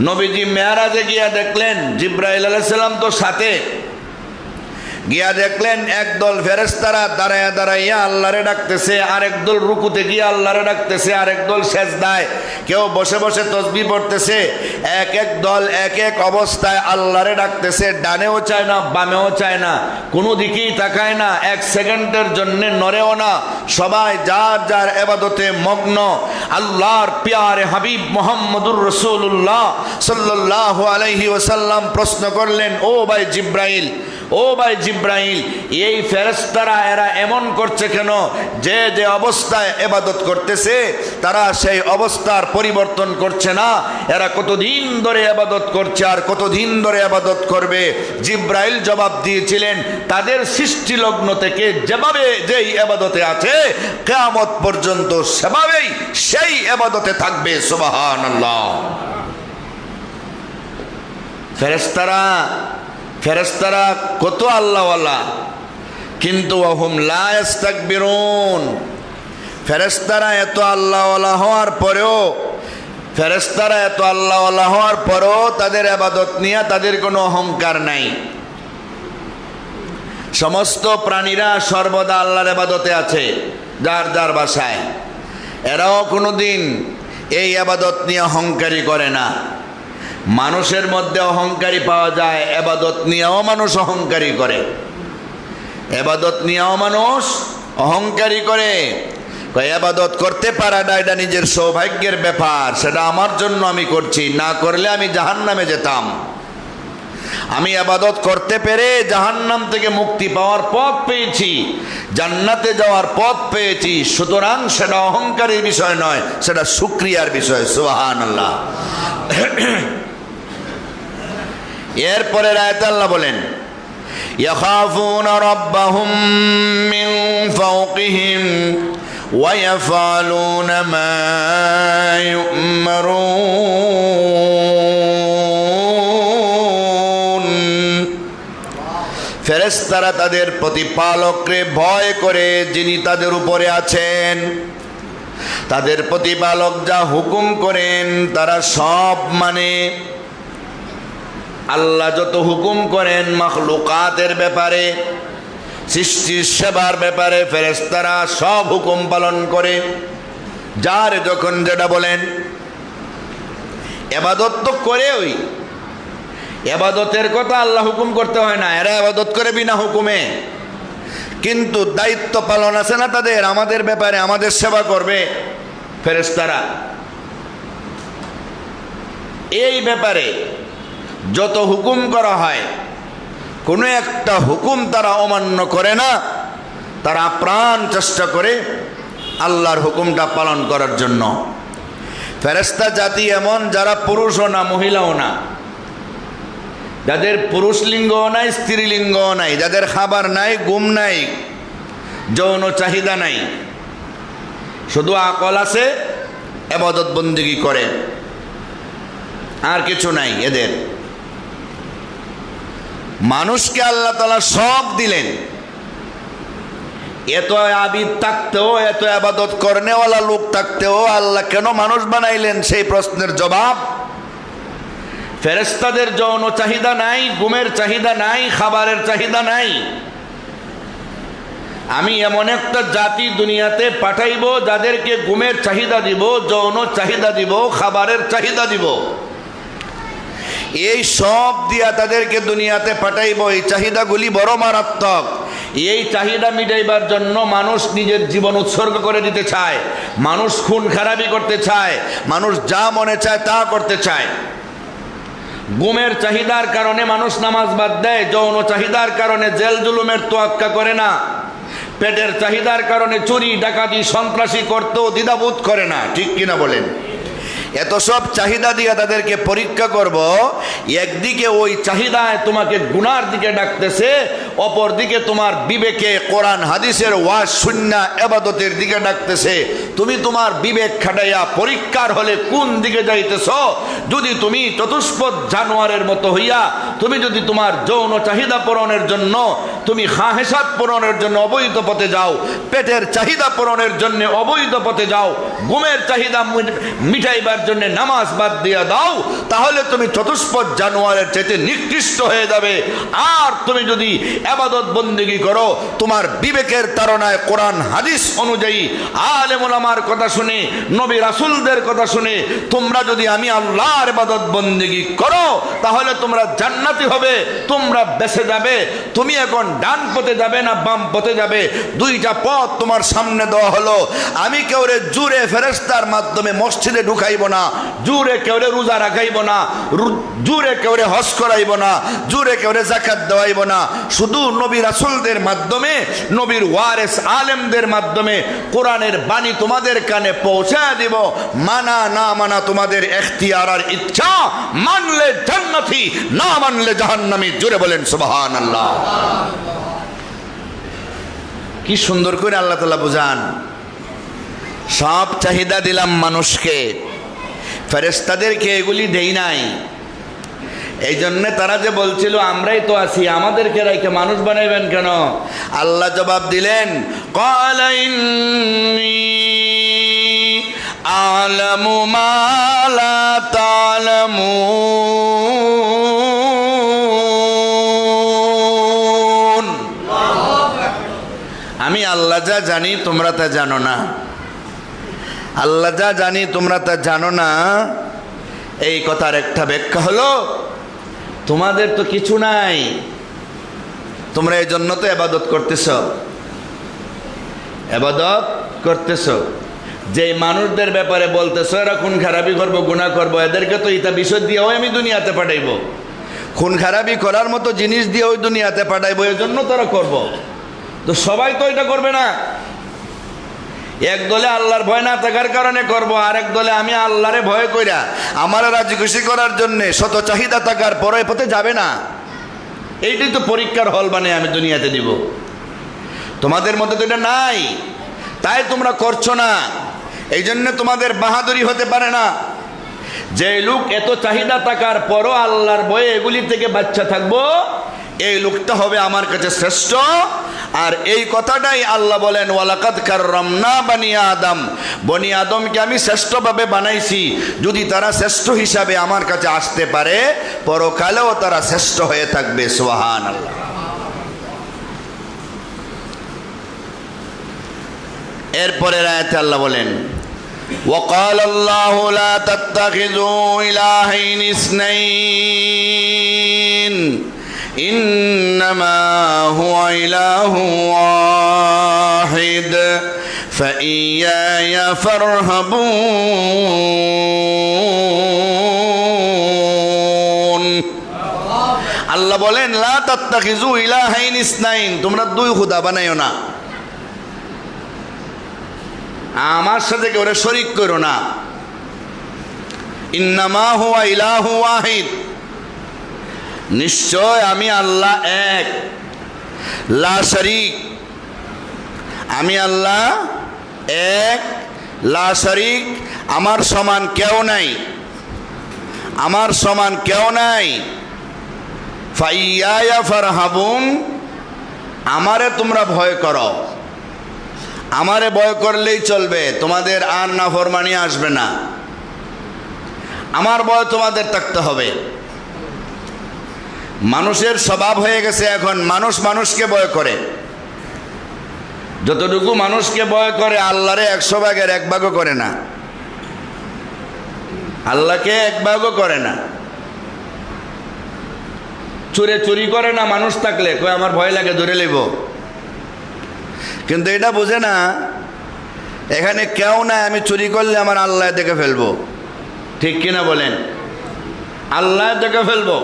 [SPEAKER 1] নবীজি মেরাজে গিয়া দেখলেন জিব্রাইল আলাইহিস সালাম তো সাথে, গিয়া দেখলেন একদল ফেরেশতারা দাঁড়াইয়া দাঁড়াইয়া আল্লাহরে ডাকতেছে, আরেক দল রুকুতে গিয়ে আল্লাহরে ডাকতেছে, আরেক দল সেজদায়, কেউ বসে বসে তসবিহ পড়তেছে। এক এক দল এক এক অবস্থায় আল্লাহরে ডাকতেছে, ডানেও চায় না বামেও চায় না, কোনো দিকেই তাকায় না, এক সেকেন্ডের জন্য নড়েও না, সবাই যার যার ইবাদতে মগ্ন। আল্লাহর প্যারে হাবিব মুহাম্মদুর রাসূলুল্লাহ সাল্লাল্লাহু আলাইহি ওয়াসাল্লাম প্রশ্ন করলেন, ও ভাই জিব্রাইল, ও ভাই জিব্রাইল, এই ফেরেশতারা এরা এমন করছে কেন? যে যে অবস্থায় ইবাদত করতেছে তারা সেই অবস্থার পরিবর্তন করছে না। এরা কতদিন ধরে ইবাদত করছে আর কতদিন ধরে ইবাদত করবে? জিব্রাইল জবাব দিয়েছিলেন, তাদের সৃষ্টি লগ্ন থেকে যেভাবে যেই ইবাদতে আছে কিয়ামত পর্যন্ত সেভাবেই সেই ইবাদতে থাকবে। সুবহানাল্লাহ। ফেরেশতারা কত আল্লাহওয়ালা, কিন্তু ওয়াহুম লা ইস্তাকবিরুন। ফেরেশতারা এত আল্লাহওয়ালা হওয়ার পরেও তাদের ইবাদত নিয়ে তাদের কোনো অহংকার নাই। সমস্ত প্রাণীরা সর্বদা আল্লাহর ইবাদতে আছে যার যার বাসায়। এরাও কোনোদিন এই ইবাদত নিয়ে অহংকারী করে না। মানুষের মধ্যে অহংকারী পাওয়া যায়, ইবাদত নিয়েও মানুষ অহংকারী করে। ইবাদত নিয়েও মানুষ অহংকারী করে। ইবাদত করতে পারাটা এটা নিজের সৌভাগ্যের ব্যাপার, সেটা আমার জন্য আমি করছি, না করলে আমি জাহান্নামে যেতাম। আমি ইবাদত করতে পেরে জাহান্নাম থেকে মুক্তি পাওয়ার পথ পেয়েছি, জান্নাতে যাওয়ার পথ পেয়েছি, সুতরাং সেটা অহংকারের বিষয় নয়, সেটা শুকরিয়ার বিষয়। সুবহানাল্লাহ। এরপরে আয়াতে আল্লাহ বলেন, ইয়াখাফুনা রাব্বাহুম মিন ফাওকিহিম ওয়া ইয়াফআলুনা মা ইউমারুন। ফেরেশতারা তাদের প্রতিপালককে ভয় করে, যিনি তাদের উপরে আছেন। তাদের প্রতিপালক যা হুকুম করেন তারা সব মানে। আল্লাহ যত হুকুম করেন মাখলুকাতের ব্যাপারে, সৃষ্টির সেবার ব্যাপারে, ফেরেশতারা সব হুকুম পালন করে। যার যখন যেটা বলেন, ইবাদত তো করে, ওই ইবাদতের কথা আল্লাহ হুকুম করতে হয় না, এরা ইবাদত করে বিনা হুকুমে। কিন্তু দায়িত্ব পালন আছে না তাদের, আমাদের ব্যাপারে, আমাদের সেবা করবে ফেরেশতারা। এই ব্যাপারে যত হুকুম করা হয়, কোনো একটা হুকুম তারা অমান্য করে না, তারা প্রাণ চেষ্টা করে আল্লাহর হুকুমটা পালন করার জন্য। ফেরেশতা জাতি এমন যারা পুরুষও না মহিলাও না, যাদের পুরুষ লিঙ্গও নাই স্ত্রীলিঙ্গও নাই, যাদের খাবার নাই, ঘুম নাই, যৌন চাহিদা নাই, শুধু আকল আছে, ইবাদত বন্দেগী করে, আর কিছু নাই এদের। মানুষকে আল্লাহ তাআলা সব দিলেন, এত আবিদ থাকতেও, এত ইবাদত করনেওয়ালা লোক থাকতেও আল্লাহ কেন মানুষ বানাইলেন? সেই প্রশ্নের জবাব, ফেরেশতাদের যৌন চাহিদা নাই, ঘুমের চাহিদা নাই, খাবারের চাহিদা নাই। আমি এমন একটা জাতি দুনিয়াতে পাঠাইব যাদেরকে ঘুমের চাহিদা দিব, যৌন চাহিদা দিব, খাবারের চাহিদা দিব। এই সব দিয়া তাদেরকে দুনিয়াতে পাঠাইব। এই চাহিদাগুলি বড় মারাত্মক। এই চাহিদা মিটাইবার জন্য মানুষ নিজের জীবন উৎসর্গ করে দিতে চায়, মানুষ খুন খারাপি করতে চায়, মানুষ যা মনে চায় তা করতে চায়। ঘুমের চাহিদার কারণে মানুষ নামাজ বাদ দেয়, যৌন চাহিদার কারণে জেল জুলুমের তোয়াক্কা করে না, পেটের চাহিদার কারণে চুরি ডাকাতি সন্ত্রাসী করতেও দ্বিধাবোধ করে না। ঠিক কিনা বলেন? এত সব চাহিদা দিয়ে তাদেরকে পরীক্ষা করব। একদিকে ওই চাহিদায় তোমাকে গুনার দিকে ডাকতেছে, অপর দিকে তোমার বিবেকে কোরআন হাদিসের ওয়াজ সুন্নাহ ইবাদতের দিকে ডাকতেছে। তুমি তোমার বিবেক খাটাইয়া পরীক্ষার হলে কোন দিকে যাইতেছ। যদি তুমি চতুষ্পদ জানোয়ারের মতো হইয়া তুমি যদি তোমার যৌন চাহিদা পূরণের জন্য তুমি খাহেসাত পূরণের জন্য অবৈধ পথে যাও, পেটের চাহিদা পূরণের জন্য অবৈধ পথে যাও, ঘুমের চাহিদা মিটাইবার জন্য নামাজ বাদ দিয়ে দাও, তাহলে তুমি চতুষ্পদ জানোয়ারের চাইতে নিকৃষ্ট হয়ে যাবে। আর তুমি যদি ইবাদত বন্দেগী করো তোমার বিবেকের তাড়নায়, কোরআন হাদিস অনুযায়ী, আলেম ওলামার কথা শুনে, নবী রাসূলদের কথা শুনে তোমরা যদি আমি আল্লাহর ইবাদত বন্দেগী করো তাহলে তোমরা জান্নাতি হবে, তোমরা বেঁচে যাবে। তুমি এখন ডান পথে যাবে না বাম পথে যাবে, দুইটা পথ তোমার সামনে দেওয়া হলো। আমি কেউরে জুরে ফেরেশতার মাধ্যমে মসজিদে ঢুকাইব না, জুরে কেউরে রোজা রাখাইব না, জুরে কেউরে হজ করাইব না, জুরে কেউরে যাকাত দেওয়াইব না। শুধু নবী রাসূলদের মাধ্যমে, নবীর ওয়ারিস আলেমদের মাধ্যমে কোরআনের বাণী তোমাদের কানে পৌঁছে দিব। মানা না মানা তোমাদের এখতিয়ার আর ইচ্ছা, মানলে জান্নাতি, না মানলে জাহান্নামী। জোরে বলেন সুবহানাল্লাহ। কি সুন্দর করে আল্লাহ তাআলা বুঝান। সব চাহিদা দিলাম মানুষকে, ফেরেশতাদেরকে এগুলি দেই নাই। এই জন্য তারা যে বলছিল আমরাই তো আছি, আমাদেরকে রাইকে মানুষ বানাইবেন কেন? আল্লাহ জবাব দিলেন, ক্বালা ইন্নী আ'লামু মা লা তা'লামুন। আমি আল্লাহ যা জানি তোমরা তা জানো না, আল্লাহ যা জানি তোমরা তা জানো না। এই কথার একটা ব্যাখ্যা হলো তোমাদের তো কিছু নাই, তোমরা এই জন্য তো ইবাদত করতেছ, ইবাদত করতেছ। যে মানুষদের ব্যাপারে বলতেছ এরা খুন খারাপি করবো, গুনাহ করবো, এদেরকে তো ইটা বিষয় দিয়ে আমি দুনিয়াতে পাঠাইবো, খুন খারাপি করার মতো জিনিস দিয়ে ওই দুনিয়াতে পাঠাইবো, এই জন্য তারা করব। তো সবাই তো এটা করবে না। এক দলে আল্লাহর ভয় না থাকার কারণে করব, আর এক দলে আমি আল্লাহরে ভয় কইরা আমার রাজি খুশি করার জন্য শত চাহিদা থাকার পরে পথে যাবে না। এইটাই তো পরীক্ষার হল বানিয়ে আমি দুনিয়াতে দিব। তোমাদের মধ্যে তো এটা নাই, তাই তোমরা করছো না। এই জন্য তোমাদের বাহাদুরি হতে পারে না। যে লোক এত চাহিদা থাকার পরও আল্লাহর ভয়ে এগুলি থেকে বাচ্চা থাকবো, এই লোকটা হবে আমার কাছে শ্রেষ্ঠ। আর এই কথাটাই আল্লাহ বলেন, ওয়ালাকাদ কাররামনা বানি আদম, বনি আদমকে আমি শ্রেষ্ঠভাবে বানাইছি। যদি তারা শ্রেষ্ঠ হিসাবে আমার কাছে আসতে পারে, পরকালেও তারা শ্রেষ্ঠ হয়ে থাকবে। সুবহানাল্লাহ। এরপরের আয়াতে আল্লাহ বলেন, وقال الله لا تتخذوا إلهين اثنين إنما هو إله واحد فإياي فارهبون। আল্লাহ বলেন, লা তাত্তাখিযু ইলাহাইন ইসনাইন, তোমরা দুই খোদা বানাইও না, আমার সাথে কেউ শরীক করো না। ইন্নামা হুয়া ইলাহু ওয়াহিদ, নিশ্চয় আমি আল্লাহ এক, লা শরীক, আমি আল্লাহ এক, লা শরীক, আমার সমান কেউ নাই, আমার সমান কেউ নাই। ফাইয়ায়া ফারহাবুন, আমারে তোমরা ভয় করো। আমারে ভয় করলেই চলবে, তোমাদের আর নাফরমানি আসবে না। আমার ভয় তোমাদের থাকতে হবে। মানুষের স্বভাব হয়ে গেছে এখন, মানুষ মানুষকে ভয় করে। যতটুকু মানুষকে ভয় করে আল্লাহরে 100 ভাগের 1 ভাগও করে না, আল্লাহকে 1 ভাগও করে না। চুরে চুরি করে না মানুষ থাকলে, কই আমার ভয় লাগে ধরে লইব। কিন্তু এটা বুঝে না এখানে কেউ নাই, আমি চুরি করলে আমার আল্লাহ দেখে ফেলবো। ঠিক কিনা বলেন? আল্লাহ দেখে ফেলবো।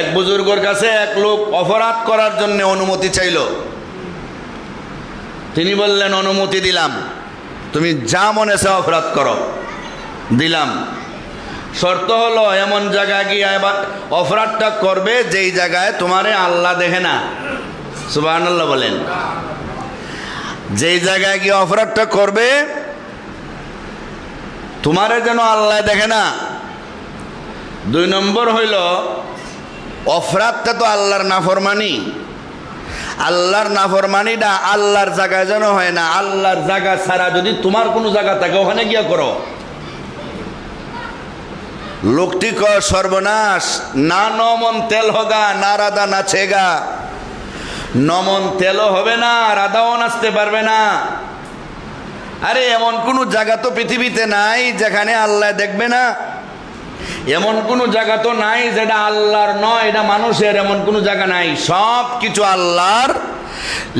[SPEAKER 1] এক বুজুর্গর কাছে এক লোক অপরাধ করার জন্য অনুমতি চাইল। তিনি বললেন, অনুমতি দিলাম, তুমি যা মনে চাও অপরাধ করো। দিলাম, শর্ত হলো এমন জায়গায় গিয়ে অপরাধটা করবে যেই জায়গায় তোমারে আল্লাহ দেখে না। সুবহানাল্লাহ বলেন। যেই জায়গায় গিয়ে অপরাধটা করবে তোমারে যেন আল্লাহ দেখে না। 2 নম্বর হইল অপরাধটা তো আল্লাহর নাফরমানি। আল্লাহর নাফরমানিটা আল্লাহর জায়গায় যেন হয় না, আল্লাহর জায়গা ছাড়া যদি তোমার কোনো জায়গা থাকে ওখানে গিয়া করো। লোকটি কয় সর্বনাশ, না নমন তেল হোগা না রাধা নাচেগা। নমন তেলও হবে না, রাধাও নাচতে পারবে না। আরে এমন কোনো জায়গা তো পৃথিবীতে নাই যেখানে আল্লাহ দেখবে না। এমন কোনো জায়গা তো নাই যেটা আল্লাহর নয়, এটা মানুষের। এমন কোনো জায়গা নাই, সব কিছু আল্লাহর।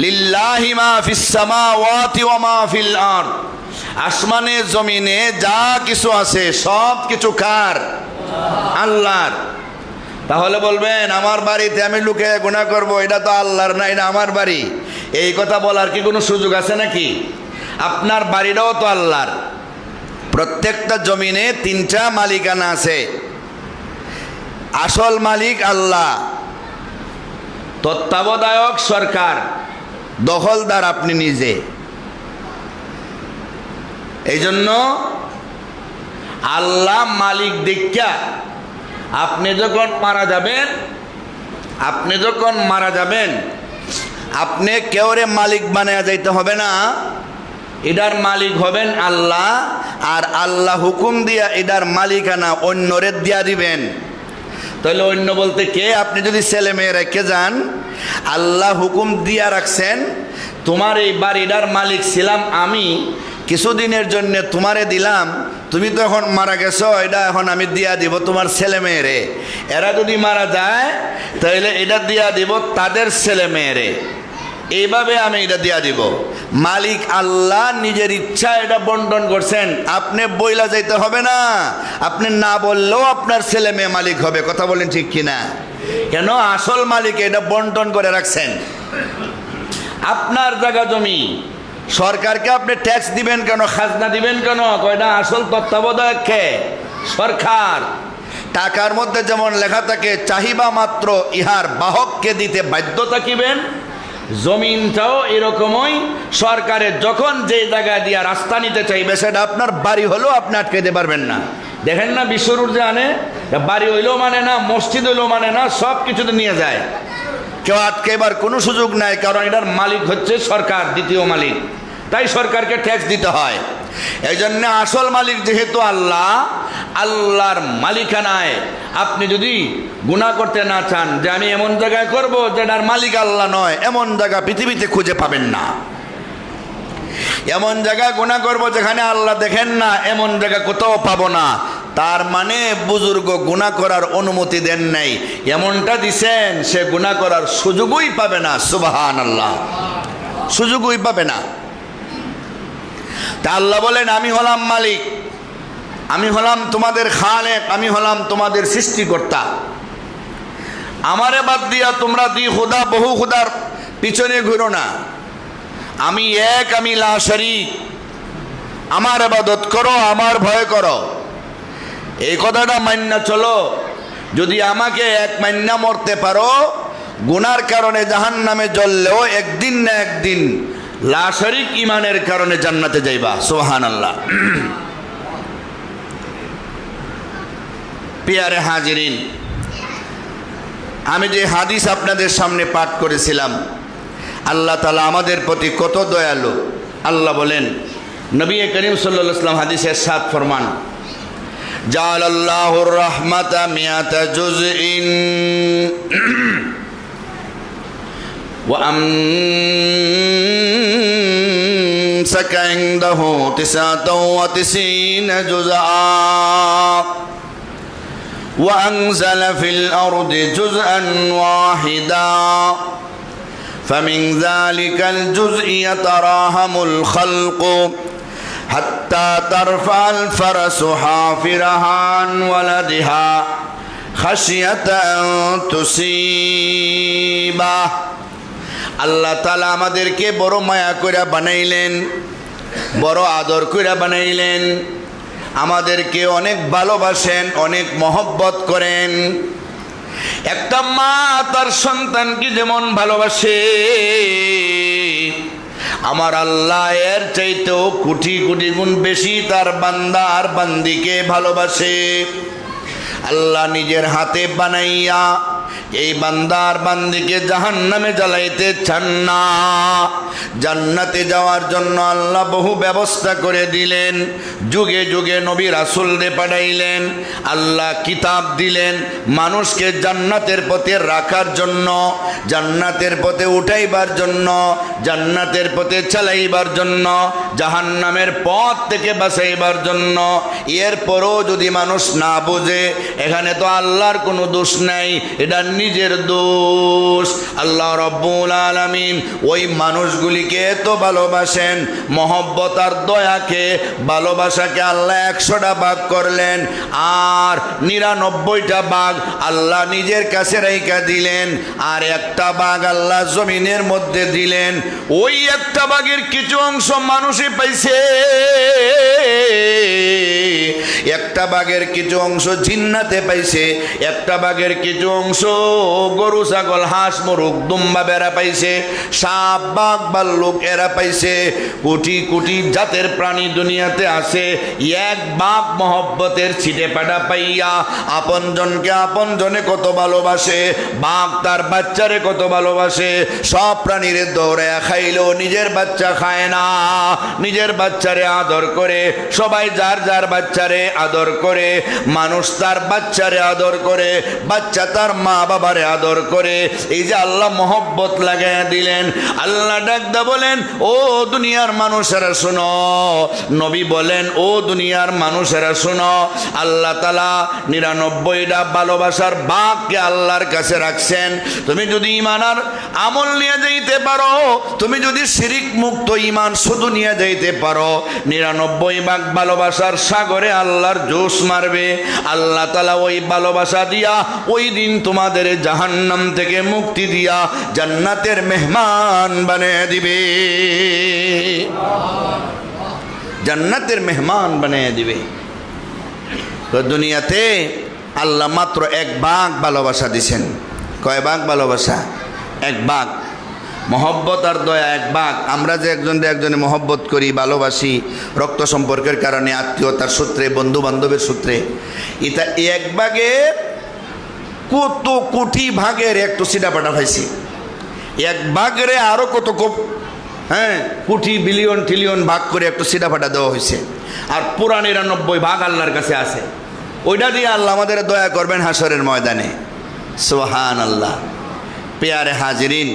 [SPEAKER 1] লিল্লাহি মা ফিস সামাওয়াতি ওয়া মা ফিল আরদ। আসমানে জমিনে যা কিছু আছে সব কিছু কার? আল্লাহর। তাহলে বলবেন আমার বাড়িতে আমি লুকিয়ে গুনাহ করব, এটা তো আল্লাহর না, এটা আমার বাড়ি। এই কথা বলার কি কোনো সুযোগ আছে নাকি? আপনার বাড়িটাও তো আল্লাহর। প্রত্যেকটা জমিনে তিনটা মালিকানা আছে। আসল মালিক আল্লাহ, তত্ত্বাবধায়ক সরকার, দখলদার আপনি নিজে। এই জন্য আল্লাহ মালিক দীক্ষা আপনি যখন মারা যাবেন, আপনি কেউরে মালিক বানায়া যাইতে হবে না। এটার মালিক হবেন আল্লাহ, আর আল্লাহ হুকুম দিয়া এটার মালিকানা অন্যরে দিয়া দিবেন। তাহলে অন্য বলতে কে? আপনি যদি ছেলে মেয়ে রেখে যান, আল্লাহ হুকুম দিয়া রাখছেন তোমার এই বাড়িটার মালিক ছিলাম আমি, কিছুদিনের জন্য তোমারে দিলাম, তুমি তো এখন মারা গেছো, এটা এখন আমি দিয়া দিব তোমার ছেলে মেয়েরে। এরা যদি মারা যায় তাহলে এটা দিয়া দিব তাদের ছেলে মেয়েরে। এইভাবে আমি এটা দিয়া দিব। মালিক আল্লাহ নিজের ইচ্ছা এটা বন্টন করছেন, আপনি বইলা যাইতে হবে না। আপনি না বললেও আপনার ছেলে মেয়ে মালিক হবে। কথা বলেন ঠিক কিনা? কেন? আসল মালিক এটা বন্টন করে রাখছেন। আপনার জায়গা জমি, সরকারকে আপনি ট্যাক্স দিবেন কেন, খাজনা দিবেন কেন? কয়টা আসল তত্ত্বাবধায়ক কে? সরকার। টাকার মধ্যে যেমন লেখা থাকে চাহিবা মাত্র ইহার বাহককে দিতে বাধ্য থাকিবেন, জমিনটাও এরকমই। সরকারের যখন যে জায়গায় দিয়া রাস্তা নিতে চাইবে, সেটা আপনার বাড়ি হলেও আপনি আটকাইতে পারবেন না। দেখেন না বিশ্বরুর যে আনে, বাড়ি হইলেও মানে না, মসজিদ হইলেও মানে না, সব কিছুতে নিয়ে যায়। কেউ আটকাইবার কোনো সুযোগ নাই, কারণ এটার মালিক হচ্ছে সরকার, দ্বিতীয় মালিক। তাই সরকারকে ট্যাক্স দিতে হয়। এই জন্য আসল মালিক যেহেতু আল্লাহ, আল্লাহর মালিকানায় আপনি যদি গুনাহ করতে না চান, যে আমি এমন জায়গায় করব যেটার মালিক আল্লাহ নয়, এমন জায়গা পৃথিবীতে খুঁজে পাবেন না। এমন জায়গায় গুনাহ করব যেখানে আল্লাহ দেখেন না, এমন জায়গা কোথাও পাবো না। তার মানে বুজুর্গ গুনাহ করার অনুমতি দেন নাই, এমনটা দিছেন সে গুনাহ করার সুযোগই পাবে না। সুবহানাল্লাহ, সুযোগই পাবে না। তা আল্লাহ বলেন আমি হলাম মালিক, আমি হলাম তোমাদের খালেক, আমি হলাম তোমাদের সৃষ্টিকর্তা। আমারে বাদ দিয়া তোমরা খোদা বহু খোদার পিছনে ঘুরো না। আমি এক, আমি লা শরীক। আমার ইবাদত করো, আমার ভয় করো। এই কথাটা মান্না চলো। যদি আমাকে এক মান্না মরতে পারো, গুনার কারণে জাহান্নামে জ্বললেও একদিন না একদিন লা শরীক ইমানের কারণে জান্নাতে যাইবা। সুবহানাল্লাহ। পিয়ারে হাজিরিন, আমি যে হাদিস আপনাদের সামনে পাঠ করেছিলাম, আল্লাহ তাআলা আমাদের প্রতি কত দয়ালু। আল্লাহ বলেন, নবী করিম সাল্লাল্লাহু আলাইহি ওয়াসাল্লাম হাদিসে ইরশাদ ফরমান, জাআলাল্লাহুর রাহমাতা মিয়াতা জুজইন ওয়া আমসাকা ইনদাহু 99 জুজআ وأنزل في الأرض جزءا واحدا فمن ذلك الجزء يتراهم الخلق حتى ترفع الفرس حافرها عن ولدها خشية أن تصيبه। আল্লাহ তাআলা আমাদেরকে বড় মায়া করে বানাইলেন, বড় আদর করে বানাইলেন, আমাদেরকে অনেক ভালোবাসেন, অনেক মহব্বত করেন। একটা মা তার সন্তানকে যেমন ভালোবাসে, আমার আল্লাহ এর চাইতেও কোটি কোটি গুণ বেশি তার বান্দা আর বান্দিকে ভালোবাসে। আল্লাহ নিজের হাতে বানাইয়া এই বান্দার বান্দিকে জাহান্নামে জ্বালাইতে চান না। জান্নাতে যাওয়ার জন্য আল্লাহ বহু ব্যবস্থা করে দিলেন। যুগে যুগে নবী রাসূলদের পাঠাইলেন, আল্লাহ কিতাব দিলেন মানুষকে জান্নাতের পথে রাখার জন্য, জান্নাতের পথে উঠাইবার জন্য, জান্নাতের পথে চালাইবার জন্য, জাহান্নামের পথ থেকে বাঁচাইবার জন্য। এরপরও যদি মানুষ না বুঝে, এখানে তো আল্লাহর কোনো দোষ নাই, এটা নিজের দোষ। আল্লাহ রব্বুল আলামিন ওই মানুষগুলিকে এত ভালোবাসেন, মহব্বত আর দয়াকে, ভালোবাসাকে আল্লাহ 100টা ভাগ করলেন, আর 99টা ভাগ আল্লাহ নিজের কাছে রাইখা দিলেন, আর একটা ভাগ আল্লাহ জমিনের মধ্যে দিলেন। ওই একটা ভাগের কিছু অংশ মানুষই পাইছে, একটা ভাগের কিছু অংশ জিন্নাতে পাইছে, একটা ভাগের কিছু অংশ গরু ছাগল হাঁস মুরগ দুম্বা বেড়া পাইছে, সাপ বাঘ ভাল্লুক এরা পাইছে। কোটি কোটি জাতের প্রাণী দুনিয়াতে আছে, এক বাঘ মহব্বতের ছিটে পাটা পাইয়া আপনজনকে আপনজনে কত ভালোবাসে, বাঘ তার বাচ্চারে কত ভালোবাসে। সব প্রাণীরে দৌড়ায় খাইলেও নিজের বাচ্চা খায় না, নিজের বাচ্চারে আদর করে। সবাই যার যার বাচ্চারে আদর করে, মানুষ তার বাচ্চারে আদর করে, বাচ্চা তার মা বাবারে আদর করে। এই যে আল্লাহ মহব্বত লাগাইয়া দিলেন। আল্লাহ ডাকদা বলেন, ও দুনিয়ার মানুষেরা শোনো। নবী বলেন, ও দুনিয়ার মানুষেরা শোনো। আল্লাহ তাআলা 99টা ভালোবাসার ভাগকে আল্লাহর কাছে রাখছেন। তুমি যদি ঈমান আর আমল নিয়ে যাইতে পারো, তুমি যদি শিরিক মুক্ত ঈমান শুধু নিয়ে যাইতে পারো, 99 ভাগ ভালোবাসার সাগরে আল্লাহর জোশ মারবে। আল্লাহ তাআলা ওই ভালোবাসা দিয়া ওই দিন তোমাদের জাহান্নাম থেকে মুক্তি দিয়া জান্নাতের মেহমান বানিয়ে দিবে, জান্নাতের মেহমান বানিয়ে দিবে। তো দুনিয়াতে আল্লাহ মাত্র 1 ভাগ ভালোবাসা দিছেন। কয় ভাগ ভালোবাসা? 1 ভাগ। মহব্বত আর দয়া 1 ভাগ। আমরা যে একজনে মহব্বত করি, ভালোবাসি, রক্ত সম্পর্কের কারণে, আত্মীয়তার সূত্রে, বন্ধু বান্ধবের সূত্রে, এটা 1 ভাগের কত কোটি ভাগের একটু সিডাপাটা পাইছি। 1 ভাগের আরো কত কোটি বিলিয়ন ট্রিলিয়ন ভাগ করে একটু সিডাপাটা দেওয়া হয়েছে। আর পুরা 99 ভাগ আল্লাহর কাছে আছে। ওইটা দিয়ে আল্লাহ আমাদের দয়া করবেন হাসরের ময়দানে। সুবহানাল্লাহ। পেয়ারে হাজিরিন,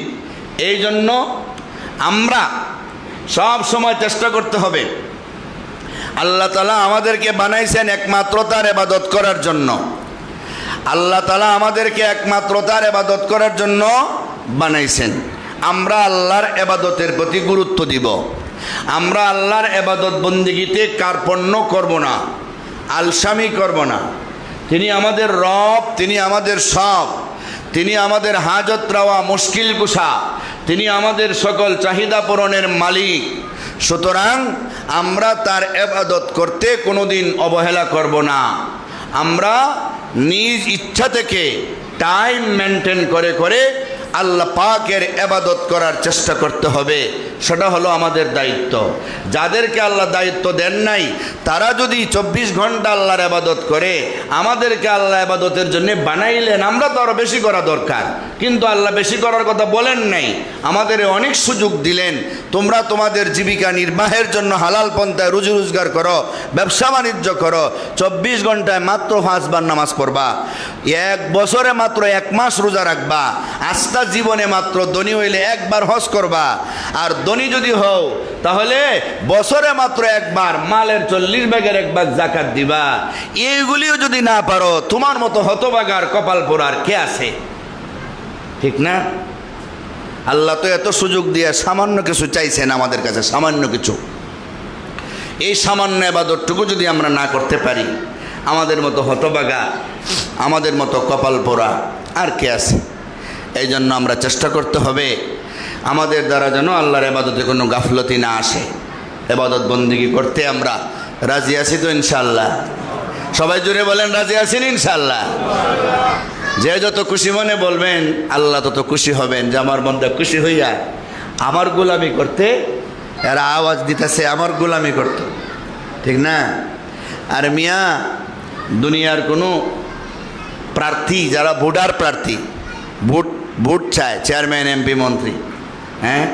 [SPEAKER 1] এই জন্য আমরা সব সময় চেষ্টা করতে হবে, আল্লাহ তাআলা আমাদেরকে বানাইছেন একমাত্র তার ইবাদত করার জন্য। আল্লাহ তাআলা আমাদেরকে একমাত্র তার ইবাদত করার জন্য বানাইছেন। আমরা আল্লাহর ইবাদতের প্রতি গুরুত্ব দিব। আমরা আল্লাহর ইবাদত বন্দেগীতে কার্পণ্য করব না, আলসামি করব না। তিনি আমাদের রব, তিনি আমাদের সব, তিনি আমাদের হাজত রাওয়া মুশকিল কুশা, তিনি আমাদের সকল চাহিদা পূরণের মালিক। সুতরাং আমরা তার ইবাদত করতে কোনোদিন অবহেলা করব না। আমরা নিজ ইচ্ছা থেকে টাইম মেনটেন করে করে আল্লাহ পাকের ইবাদত করার চেষ্টা করতে হবে। সেটা হলো আমাদের দায়িত্ব। যাদেরকে আল্লাহ দায়িত্ব দেন নাই, তারা যদি 24 ঘন্টা আল্লাহর ইবাদত করে, আমাদেরকে আল্লাহ ইবাদতের জন্য বানাইলেন, আমরা তো আরো বেশি করা দরকার। কিন্তু আল্লাহ বেশি করার কথা বলেন নাই, আমাদের অনেক সুযোগ দিলেন। তোমরা তোমাদের জীবিকা নির্বাহের জন্য হালাল পন্থায় রুজি রোজগার করো, ব্যবসা বাণিজ্য করো। 24 ঘন্টায় মাত্র 5 বার নামাজ পড়বা, 1 বছরে মাত্র 1 মাস রোজা রাখবা, আস্থা জীবনে মাত্র ধনী হইলে 1 বার হজ করবা। আর ধনী যদি হও তাহলে বছরে মাত্র 1 বার মালের 40 ভাগের 1 ভাগ যাকাত দিবা। এইগুলিও যদি না পারো, তোমার মতো হতভাগার কপাল পোড়ার কে আছে? ঠিক না? আল্লাহ তো এত সুযোগ দিয়ে সামান্য কিছু চাইছেন আমাদের কাছে, সামান্য কিছু। এই সামান্য ইবাদতটুকু যদি আমরা না করতে পারি, আমাদের মতো হতভাগা, আমাদের মতো কপাল পোড়া আর কে আছে? এই জন্য আমরা চেষ্টা করতে হবে আমাদের দ্বারা যেন আল্লাহর ইবাদতে কোনো গাফলতি না আসে। ইবাদত বন্দেগী করতে আমরা রাজি আছি তো ইনশাআল্লাহ? সবাই জুড়ে বলেন রাজি আছেন ইনশাআল্লাহ? যে যত খুশি মনে বলবেন, আল্লাহ তত খুশি হবেন যে আমার বান্দা খুশি হইয়া আমার গোলামি করতে। এরা আওয়াজ দিতেছে আমার গোলামি করত, ঠিক না? আর মিয়া, দুনিয়ার কোনো প্রার্থী যারা ভোটার প্রার্থী, ভোট ভোট চায় চেয়ারম্যান এমপি মন্ত্রী, হ্যাঁ,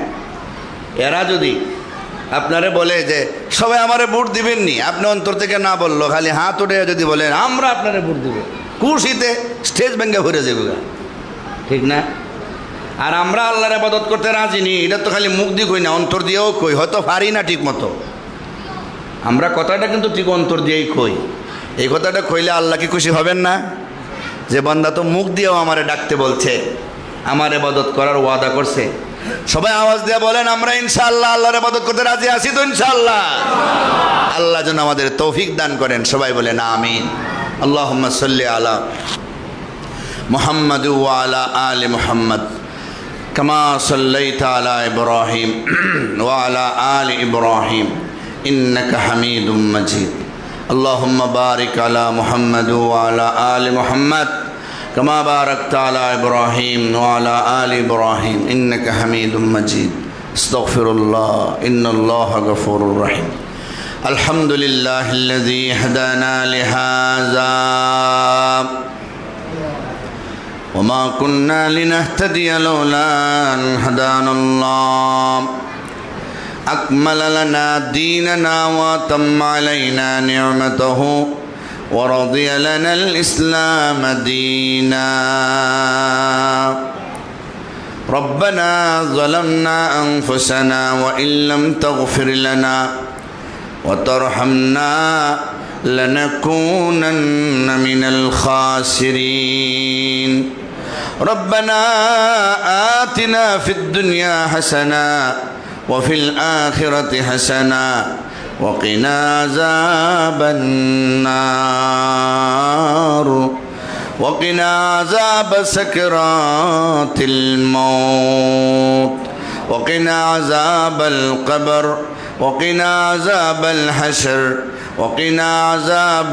[SPEAKER 1] এরা যদি আপনারে বলে যে সবাই আমারে ভোট দিবেন নি, আপনি অন্তর থেকে না বললো, খালি হাত উঠে যদি বলেন আমরা আপনারে ভোট দিব, খুশিতে স্টেজ ভেঙে ভরে যাবো, ঠিক না? আর আমরা আল্লাহর ইবাদত করতে রাজি নি, এটা তো খালি মুখ দিয়ে কই না, অন্তর দিয়েও কই, হয়তো পারি না ঠিক মতো। আমরা কথাটা কিন্তু ঠিক অন্তর দিয়েই কই। এই কথাটা কইলে আল্লাহ কি খুশি হবেন না? যে বান্দা তো মুখ দিয়েও আমারে ডাকতে বলছে, আমার ইবাদত করার ওয়াদা করছে। সবাই আওয়াজ দিয়ে বলেন আমরা ইনশাআল্লাহ আল্লাহর ইবাদত করতে রাজি আছি তো ইনশাআল্লাহ। আল্লাহ যেন আমাদের তৌফিক দান করেন, সবাই বলেন আমিন। আল্লাহুম্মা সাল্লি আলা মুহাম্মাদ ওয়া আলা আলি মুহাম্মাদ কামা সাল্লাইতা আলা ইব্রাহিম ওয়া আলা আলি ইব্রাহিম ইন্নাকা হামিদুম মাজিদ। আল্লাহুম্মা বারিক আলা মুহাম্মাদ ওয়া আলা আলি মুহাম্মাদ كما باركت على إبراهيم وعلى آل إبراهيم إنك حميد مجيد. استغفر الله إن الله غفور رحيم. الحمد لله الذي هدانا لهذا وما كنا لنهتدي لولا أن هدانا الله أكمل لنا ديننا وأتم علينا نعمته ورضي لنا الإسلام دينا. ربنا ظلمنا أنفسنا وإن لم تغفر لنا وترحمنا لنكونن من الخاسرين. ربنا آتنا في الدنيا حسنة وفي الآخرة حسنة وقنا عذاب النار وقنا عذاب سكرات الموت وقنا عذاب القبر وقنا عذاب الحشر وقنا عذاب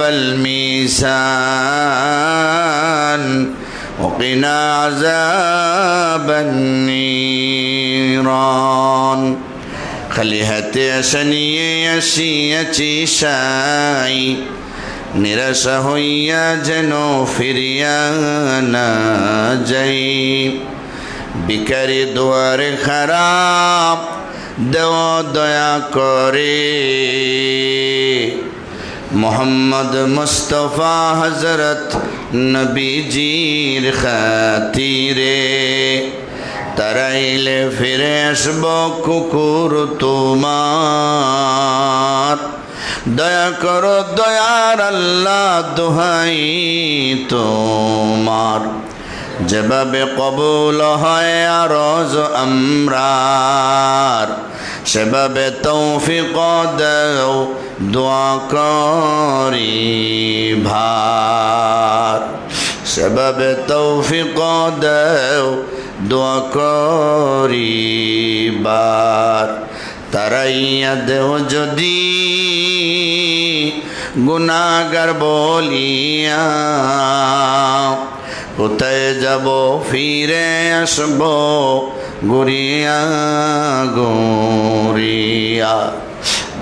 [SPEAKER 1] الميزان وقنا عذاب النيران. খালি হাতে আসা নিয়ে আসিয়াছি সাই, নিরাশা হইয়া যেন ফিরিয়া না যাই। ভিখারি দুয়ারে খারাপ দেও দয়া করে, মোহাম্মদ মুস্তফা হযরত নবীজির খাতিরে। তারাইলে ফিরে আসব কুকুর তোমার, দয়া করো দয়ার আল্লাহ দোহাই তোমার। যেভাবে কবুল হয় আরজ আমরার, সেভাবে তৌফিক দাও দোয়া করি ভার। সেভাবে তৌফিক দাও দোয়া করিবার। তারাইয়া দেও যদি গুনাহগার বলিয়া, কোথায় যাব ফিরে আসব গড়িয়া গড়িয়া।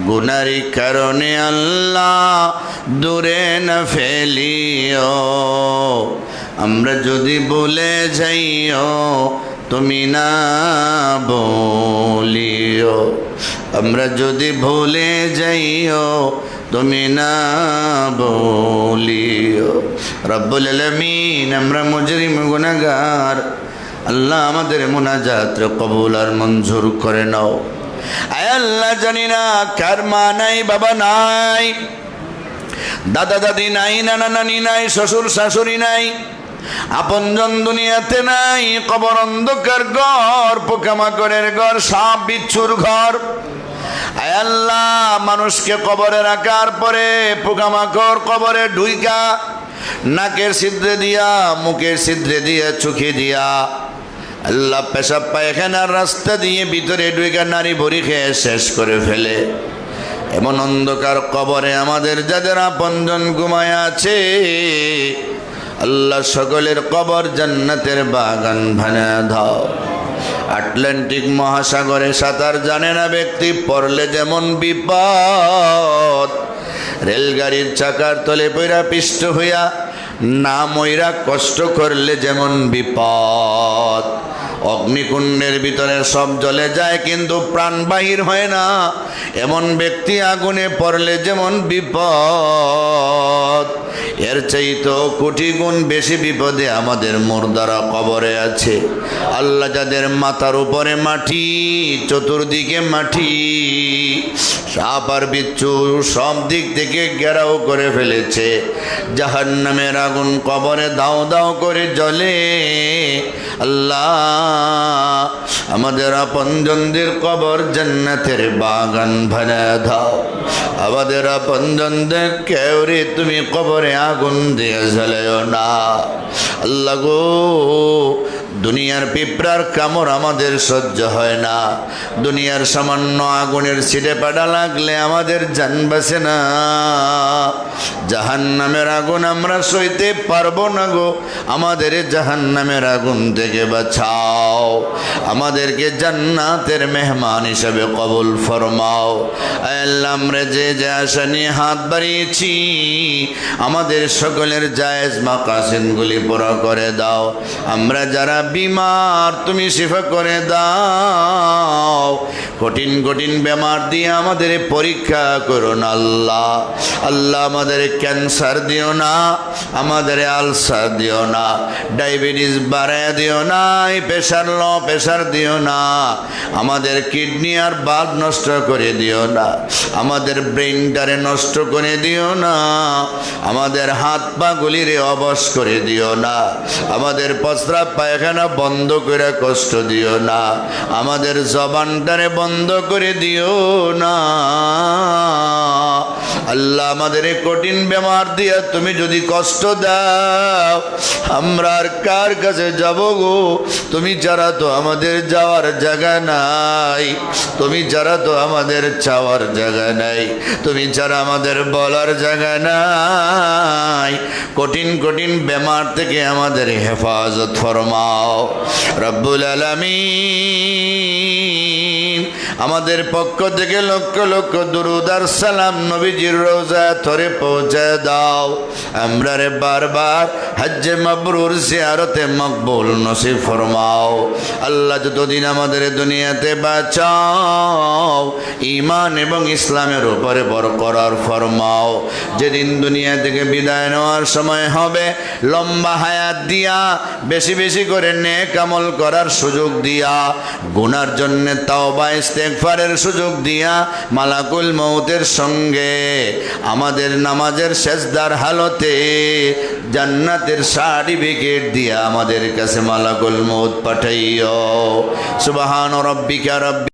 [SPEAKER 1] গুনারি কারণে আল্লাহ দূরে না ফেলিও, আমরা যদি বলে যাইও তুমি না বলিও। আমরা যদি ভুলে যাইও তুমি না বলিও। রব্বুল আলামিন, আমরা মুজরিম গুনাহগার, আল্লাহ আমাদের মুনাজাত কবুল আর মঞ্জুর করে নাও। আয় আল্লাহ, জানি না কার মা নাই বাবা নাই, দাদা দাদি নাই, নানা নানি নাই, শ্বশুর শাশুড়ি নাই, আপনজন দুনিয়াতে নাই, কবর অন্ধকার ঘর, পোকামাকড়ের ঘর, সাপ বিচ্ছুর ঘর। আয় আল্লাহ, মানুষকে কবরে রাখার পরে পোকামাকড় কবরে ঢুইকা নাকের ছিদ্রে দিয়া, মুখের ছিদ্রে দিয়া, চোখে দিয়া, আল্লাহ পেশাব পায়খানার রাস্তা দিয়ে ভিতরে ঢুইকা নারী ভরি খেয়ে শেষ করে ফেলে। এমন অন্ধকার কবরে আমাদের যাদের আপনজন ঘুমায় আছে, আল্লাহ সকলের কবর জান্নাতের বাগান বানিয়ে দাও। আটলান্টিক মহাসাগরে সাঁতার জানে না ব্যক্তি পড়লে যেমন বিপদ, রেলগাড়ির চাকার তলে পইরা পিষ্ট হইয়া না ময়রা কষ্ট করলে যেমন বিপদ। অগ্নিকুণ্ডের ভিতরে সব জ্বলে যায় কিন্তু প্রাণ বাহির হয় না, এমন ব্যক্তি আগুনে পড়লে যেমন বিপদ, এর চাইতে কোটি গুণ বেশি বিপদে আমাদের মুর্দারা কবরে আছে। আল্লাহ যাদের মাথার উপরে মাটি, চতুর্দিকে মাটি, সাপ আর বিচ্ছু সব দিক থেকে ঘেরাও করে ফেলেছে, জাহান্নামের আগুন কবরে দাও দাও করে জ্বলে। আল্লাহ আমাদের আপনজনদের কবর জান্নাতের বাগান বানায় দাও। আমাদের আপনজনদের কেউরে তুমি কবরে আগুন দিয়ে জ্বালায়ও না। আল্লাহ গো, দুনিয়ার পিঁপড়ার কামড় আমাদের সহ্য হয় না, দুনিয়ার সামান্য আগুনের ছিটে পাড়া লাগলে আমাদের জান বাঁচে না। জাহান্নামের আগুন আমরা সইতে পারবো না গো, আমাদের জাহান্নামের আগুন থেকে বাঁচাও, আমাদেরকে জান্নাতের মেহমান হিসাবে কবুল ফরমাও। আল্লাহ আমরা যে যে আশা নিয়ে হাত বাড়িয়েছি, আমাদের সকলের জায়েজ মাকাসিদগুলি পুরো করে দাও। আমরা যারা বিমার তুমি শিফা করে দাও, কঠিন কঠিন বেমার দিয়ে আমাদের পরীক্ষা করো না আল্লাহ। আল্লাহ আমাদের ক্যান্সার দিও না, আমাদের আলসার দিও না, ডায়াবেটিস বাড়ায় দিও না, প্রেশার লো প্রেশার দিও না, আমাদের কিডনি আর বাল্ব নষ্ট করে দিও না, আমাদের ব্রেনটারে নষ্ট করে দিও না, আমাদের হাত পা গুলিরে অবশ করে দিও না, আমাদের প্রস্রাব পায়খানা বন্ধ করে কষ্ট দিও না, আমাদের জবানটারে বন্ধ করে দিও না। আল্লাহ আমাদের কঠিন বেমার দিয়া তুমি যদি কষ্ট দাও, আমরা আর কার কাছে যাব গো? তুমি ছাড়া তো আমাদের যাওয়ার জায়গা নাই, তুমি ছাড়া তো আমাদের চাওয়ার জায়গা নাই, তুমি ছাড়া আমাদের বলার জায়গা নাই। কঠিন কঠিন বেমার থেকে আমাদের হেফাজত ফরমাও রব্বুল আলামিন। আমাদের পক্ষ থেকে লক্ষ লক্ষ দুরূদ আর সালাম নবীজির রওজা ধরে পৌঁছে দাও। আমরা রে বারবার হজ্জে মাবরুর জিয়ারতে মকবুল নসিব ফরমাও। আল্লাহ যতদিন আমাদের দুনিয়াতে বাঁচাও, ঈমান এবং ইসলামের উপরে বরকরার ফরমাও। যেদিন দুনিয়া থেকে বিদায় নেওয়ার সময় হবে, লম্বা হায়াত দিয়া, বেশি বেশি করে নেক আমল করার সুযোগ দিয়া, গুনার জন্য তাওবা ইস্তেগফারের সুযোগ দিয়া, মালাকুল মউতের সঙ্গে আমাদের নামাজের সেজদার হালতে জান্নাতের সার্টিফিকেট দিয়া আমাদের কাছে মালাকুল মউত পাঠাইও। সুবহান রাব্বিকা রাব্বি